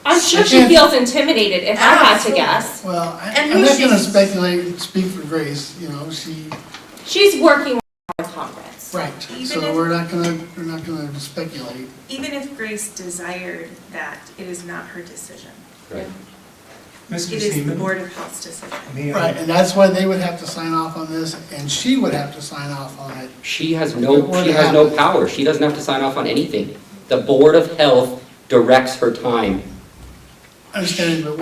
I'm sure I she can't- feels intimidated if I had to guess. Well, And I'm who not gonna she's- speculate and speak for Grace, you know, She's working with Congress. right, Even so if- we're not gonna speculate. Even if Grace desired that, it is not her decision. Right. Mr. It is the Seaman, Board of Health's decision. may Right, I, and that's why they would have to sign off on this, and she would have to sign off on it. She has no power. She doesn't have to sign off on anything. The Board of Health directs her time. Understanding, but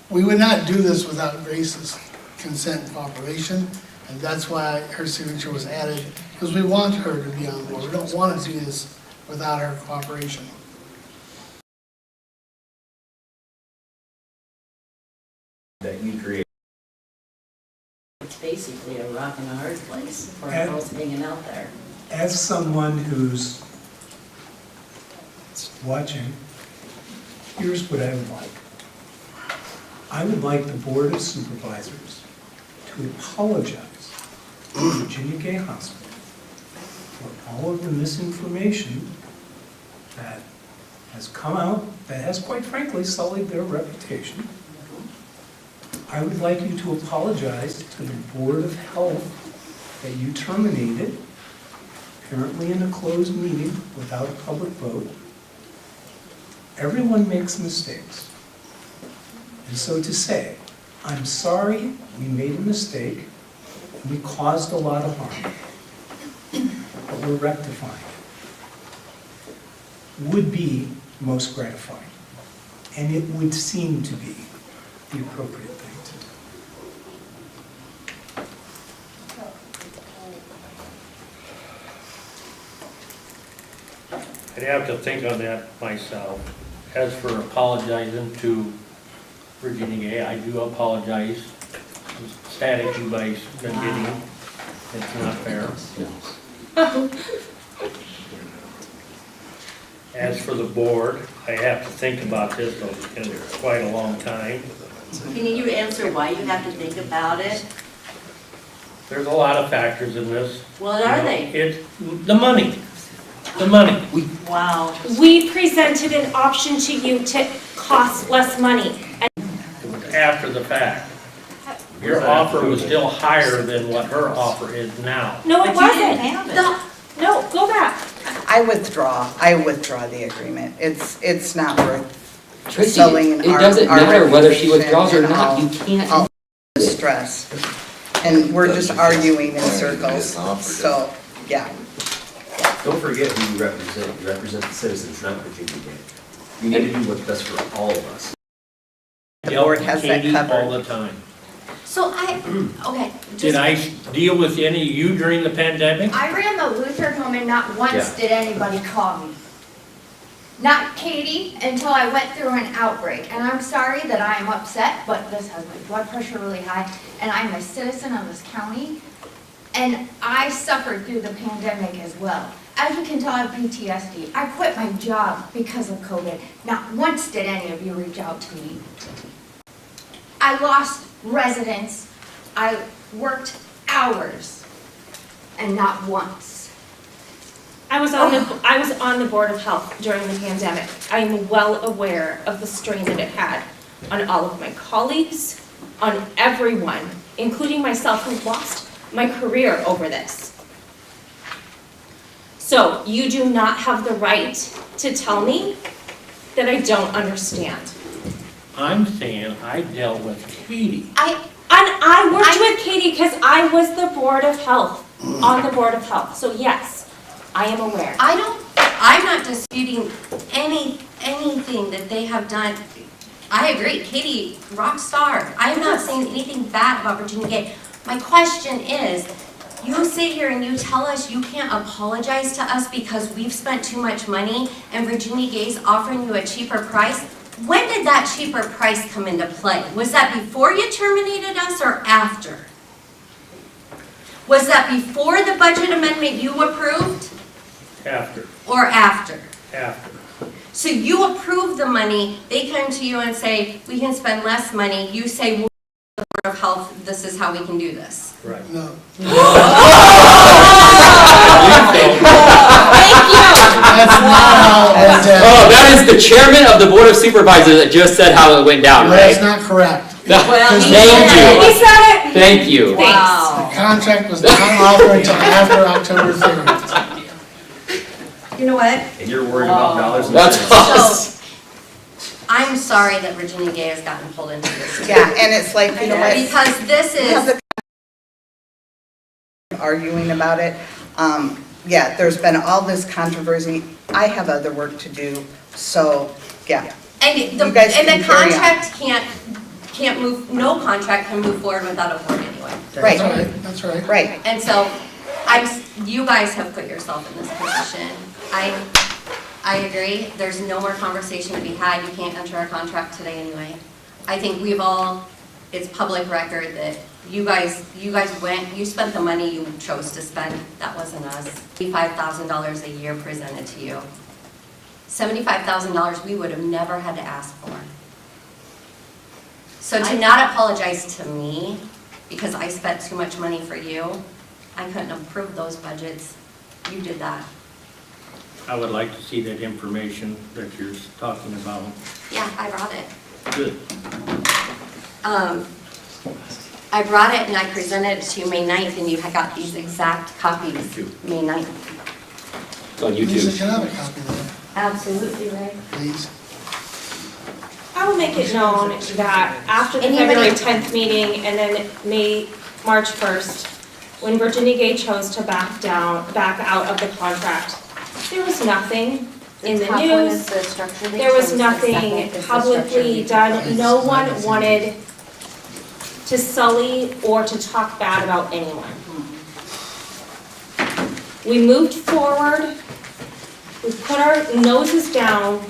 we would not do this without Grace's consent and cooperation, and that's why her signature was added, because we want her to be on board. We don't want to do this without her cooperation. That you create. It's basically a rock and a hard place for And- girls hanging out there. as someone who's watching, here's what I would like. I would like the Board of Supervisors to apologize to Virginia Gay Hospital for all of the misinformation that has come out, that has quite frankly sullied their reputation. I would like you to apologize to the Board of Health that you terminated, apparently in a closed meeting without a public vote. Everyone makes mistakes. And so to say, I'm sorry, we made a mistake, and we caused a lot of harm, but we're rectifying it, would be most gratifying. And it would seem to be the appropriate thing to do. I'd have to think on that myself. As for apologizing to Virginia Gay, I do apologize. The static you guys been getting, it's not fair. As for the board, I have to think about this, though, because it's quite a long time. Can you answer why you have to think about it? There's a lot of factors in this. What are You know, they? It's the money. The money. Wow. We presented an option to you to cost less money. And It was after the fact. Your offer was still higher than what her offer is now. no, it But you didn't wasn't. have it. No, go back. I withdraw the agreement. It's not worth Tracy, sullying it our doesn't matter whether she reputation withdraws or and not. all- You can't. all the stress. And we're just That's arguing in just- circles, getting offered it. so, yeah. Don't forget who you represent. You represent the citizens, not Virginia Day. You need to do what's best for all of us. The board has that Katie all covered. the time. So okay. Did I deal with any of you during the pandemic? I ran the Lutheran home and not once Yeah. did anybody call me. Not Katie, until I went through an outbreak. And I'm sorry that I am upset, but this has my blood pressure really high, and I'm a citizen of this county. And I suffered through the pandemic as well. As you can tell, I have PTSD. I quit my job because of COVID. Not once did any of you reach out to me. I lost residents. I worked hours, and not once. I was on the Board of Health during the pandemic. I am well aware of the strain that it had on all of my colleagues, on everyone, including myself, who lost my career over this. So you do not have the right to tell me that I don't understand. I'm saying I dealt with Katie. I worked with Katie because I was the Board of Health, on the Board of Health. So yes, I am aware. I'm not disputing anything that they have done. I agree, Katie, rock star. I am not saying anything bad about Virginia Gay. My question is, you sit here and you tell us you can't apologize to us because we've spent too much money and Virginia Gay's offering you a cheaper price. When did that cheaper price come into play? Was that before you terminated us or after? Was that before the budget amendment you approved? After. Or after? After. So you approve the money, they come to you and say, we can spend less money, you say, well, the Board of Health, this is how we can do this. Right. No. Thank you. That's not how it went down. Oh, that is the chairman of the Board of Supervisors that just said how it went down, That's right? not correct. Well, he Thank said you. He said it. Thank you. The contract was not offered until after October 3rd. You know what? And you're worried about dollars and That's cents. us. I'm sorry that Virginia Gay has gotten pulled into this. Yeah, and it's like, you know what? Because this We have is, the arguing about it. Yeah, there's been all this controversy. I have other work to do, so, yeah. and You guys the can carry on. contract can't move, no contract can move forward without a board anyway. Right. That's right, that's right. Right. And so, you guys have put yourself in this position. I agree, there's no more conversation to be had, you can't enter a contract today anyway. I think it's public record that you guys went, you spent the money you chose to spend, that wasn't us. $75,000 a year presented to you. $75,000 we would have never had to ask for. So to not apologize to me, because I spent too much money for you, I couldn't approve those budgets, you did that. I would like to see that information that you're talking about. Yeah, I brought it. Good. I brought it and I presented it to you May 9th, and you had got these exact copies, May 9th. It's on Lisa, YouTube. can I have a copy of that, Absolutely, right. please? I will make it known that after the Anybody- February 10th meeting and then March 1st, when Virginia Gay chose to back out of the contract, there was nothing in the top one is news. the structure they There was chose, the nothing second is the publicly structure done. No one wanted to sully or to talk bad about anyone. We moved forward. We put our noses down.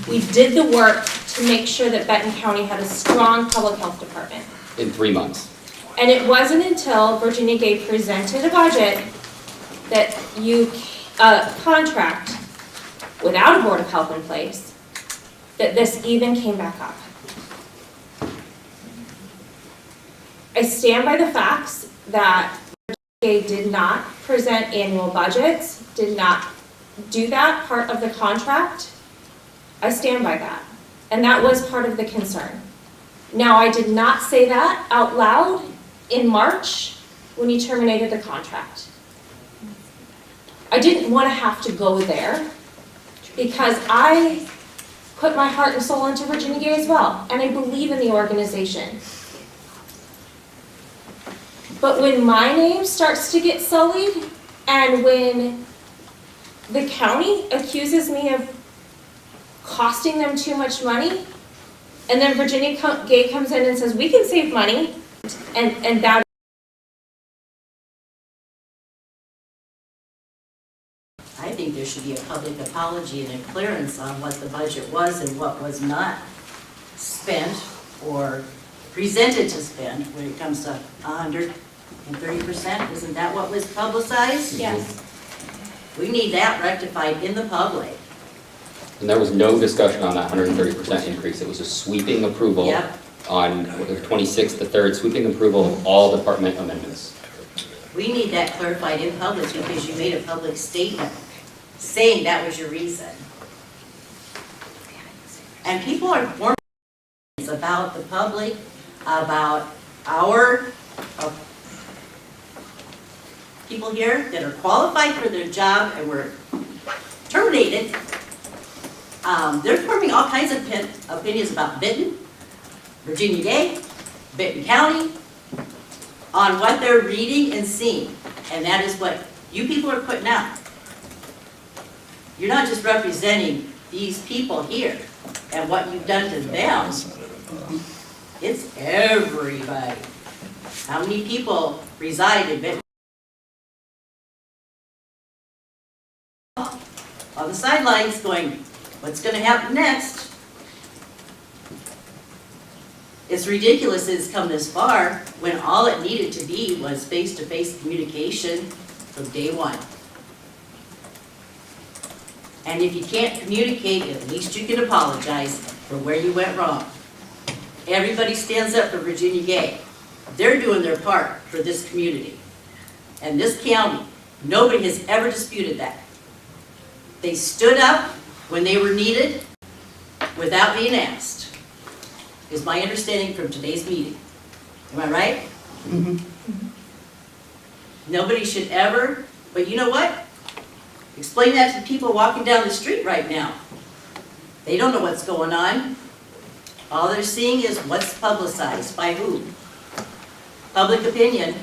We did the work to make sure that Benton County had a strong public health department. In 3 months. And it wasn't until Virginia Gay presented a budget that contract without a Board of Health in place, that this even came back up. I stand by the facts that Virginia Gay did not present annual budgets, did not do that part of the contract. I stand by that. And that was part of the concern. Now, I did not say that out loud in March when you terminated the contract. I didn't want to have to go there because I put my heart and soul into Virginia Gay as well, and I believe in the organization. But when my name starts to get sullied, and when the county accuses me of costing them too much money, and then Virginia Gay comes in and says, we can save money, and that. I think there should be a public apology and a clearance on what the budget was and what was not spent or presented to spend when it comes to 130%. Isn't that what was publicized? Yes. We need that rectified in the public. And there was no discussion on that 130% increase. It was a sweeping approval Yep. on the 26th, the 3rd, sweeping approval of all department amendments. We need that clarified in public because you made a public statement saying that was your reason. And people are forming about the public, about our people here that are qualified for their job and were terminated. They're forming all kinds of opinions about Benton, Virginia Gay, Benton County, on what they're reading and seeing. And that is what you people are putting out. You're not just representing these people here and what you've done to them. It's everybody. How many people reside in Benton? On the sidelines going, what's going to happen next? It's ridiculous it's come this far when all it needed to be was face-to-face communication from day one. And if you can't communicate, at least you can apologize for where you went wrong. Everybody stands up for Virginia Gay. They're doing their part for this community. And this county, nobody has ever disputed that. They stood up when they were needed without being asked, is my understanding from today's meeting. Am I right? Mm-hmm. Nobody should ever, but you know what? Explain that to the people walking down the street right now. They don't know what's going on. All they're seeing is what's publicized by who? Public opinion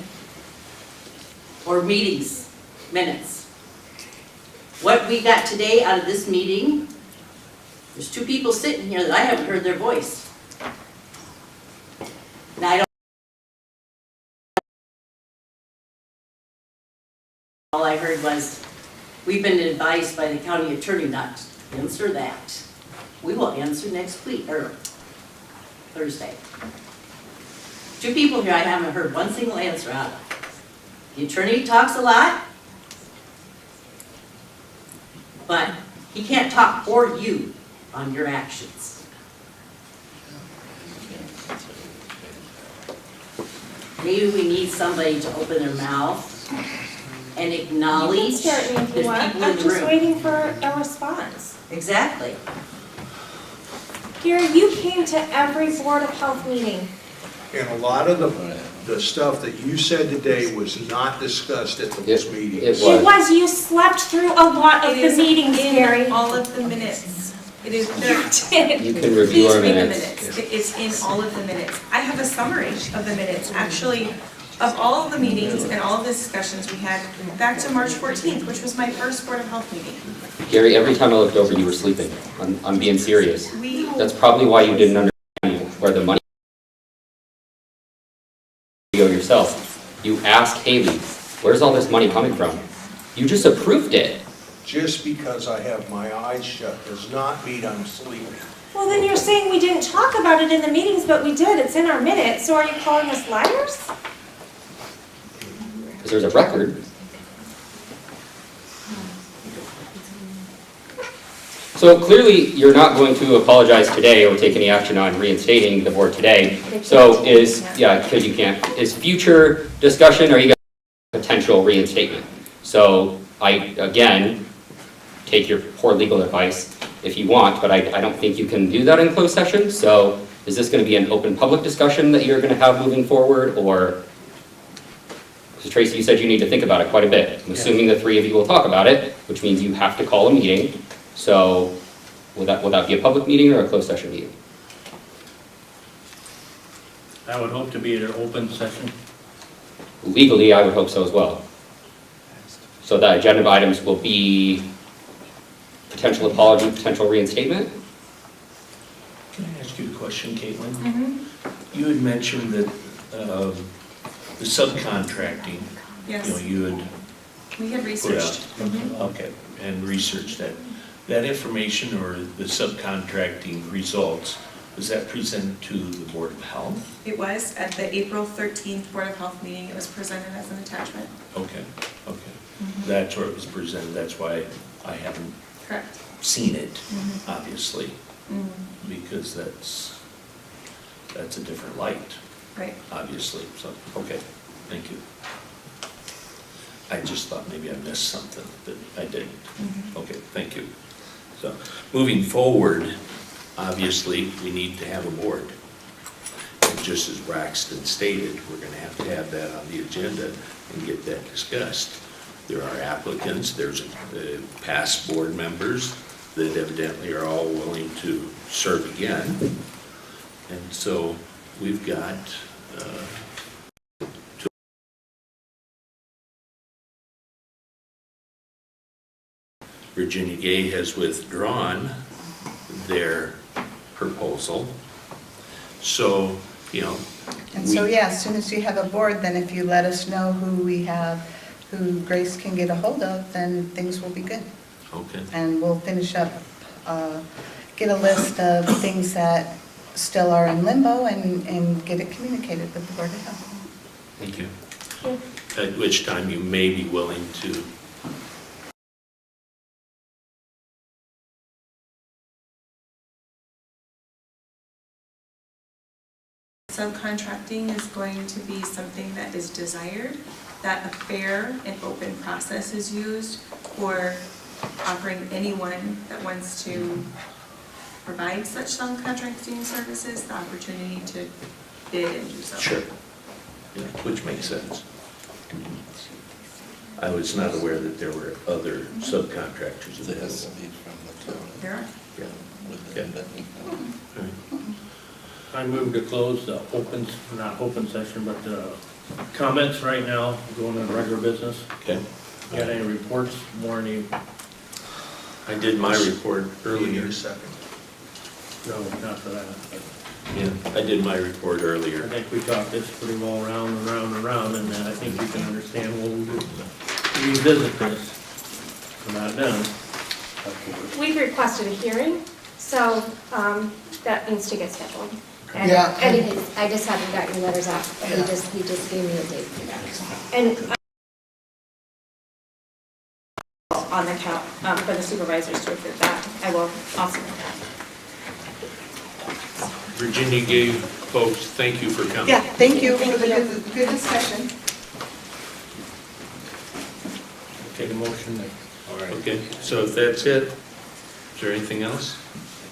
or meetings, minutes. What we got today out of this meeting, there's two people sitting here that I haven't heard their voice. Now, I don't. All I heard was, we've been advised by the county attorney not to answer that. We will answer next week, or Thursday. Two people here I haven't heard one single answer out of. The attorney talks a lot, but he can't talk for you on your actions. Maybe we need somebody to open their mouth and acknowledge You can stare at me if you there's want. people in I'm the just room. waiting for a response. Exactly. Gary, you came to every Board of Health meeting. And a lot of the stuff that you said today was not discussed at those meetings. It was, you slept through a lot of It the is meetings, in Gary. all of the minutes. It is, You can review our please read the minutes. It's in all of the minutes. I have a summary of the minutes, actually, of all of the meetings and all of the discussions we had back to March 14th, which was my first Board of Health meeting. Gary, every time I looked over, you were sleeping. I'm being serious. That's probably why you didn't understand where the money go yourself. You asked Haley, where's all this money coming from? You just approved it. Just because I have my eyes shut does not mean I'm sleeping. Well, then you're saying we didn't talk about it in the meetings, but we did. It's in our minutes. So are you calling us liars? Because there's a record. So clearly, you're not going to apologize today or take any action on reinstating the board today. So because you can't, is future discussion, or you got potential reinstatement? So again, take your poor legal advice if you want, but I don't think you can do that in closed session. So is this going to be an open public discussion that you're going to have moving forward, or? Because Tracy, you said you need to think about it quite a bit. I'm assuming the three of you will talk about it, which means you have to call a meeting. So will that be a public meeting or a closed session meeting? I would hope to be at an open session. Legally, I would hope so as well. So the agenda items will be potential apology, potential reinstatement? Can I ask you a question, Caitlin? You had mentioned that the subcontracting, Yes, you had we had put researched. out, okay, and researched that. That information or the subcontracting results, was that presented to the Board of Health? It was at the April 13th Board of Health meeting, it was presented as an attachment. Okay, okay. That's where it was presented, that's why I haven't Correct. seen it, Mhm. obviously, because that's a different light, Right. obviously, so, okay, thank you. I just thought maybe I missed something, but I didn't. Okay, thank you. So, moving forward, obviously, we need to have a board. And just as Braxton stated, we're gonna have to have that on the agenda and get that discussed. There are applicants, there's past board members that evidently are all willing to serve again. And so, we've got, Virginia Gay has withdrawn their proposal. So, And so, yeah, as soon as you have a board, then if you let us know who we have, who Grace can get a hold of, then things will be good. Okay. And we'll finish up, get a list of things that still are in limbo and get it communicated with the Board of Health. Thank you. At which time you may be willing to Subcontracting is going to be something that is desired, that a fair and open process is used for offering anyone that wants to provide such subcontracting services the opportunity to bid and do so. Sure. Yeah, which makes sense. I was not aware that there were other subcontractors available. There are. Yeah. All right. I move to close the open, not open session, but the comments right now, going to regular business. Okay. Got any reports, more any? I did my report earlier. No, not for that. Yeah, I did my report I earlier. think we talked this pretty well around and around and around, and I think you can understand when we revisit this. We're not done. We've requested a hearing, so that needs to get scheduled. And- Yeah. And, I just haven't got your letters out, he just gave me a date for that. and on the count, for the supervisors to approve that, I will also. Virginia Gay folks, thank you for coming. Yeah, thank you for the good discussion. Take a motion. All right. Okay, so if that's it, is there anything else?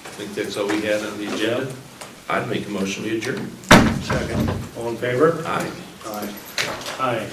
I think that's all we had on the agenda. I'd make a motion to adjourn. Second. All in favor? Aye. Aye. Aye.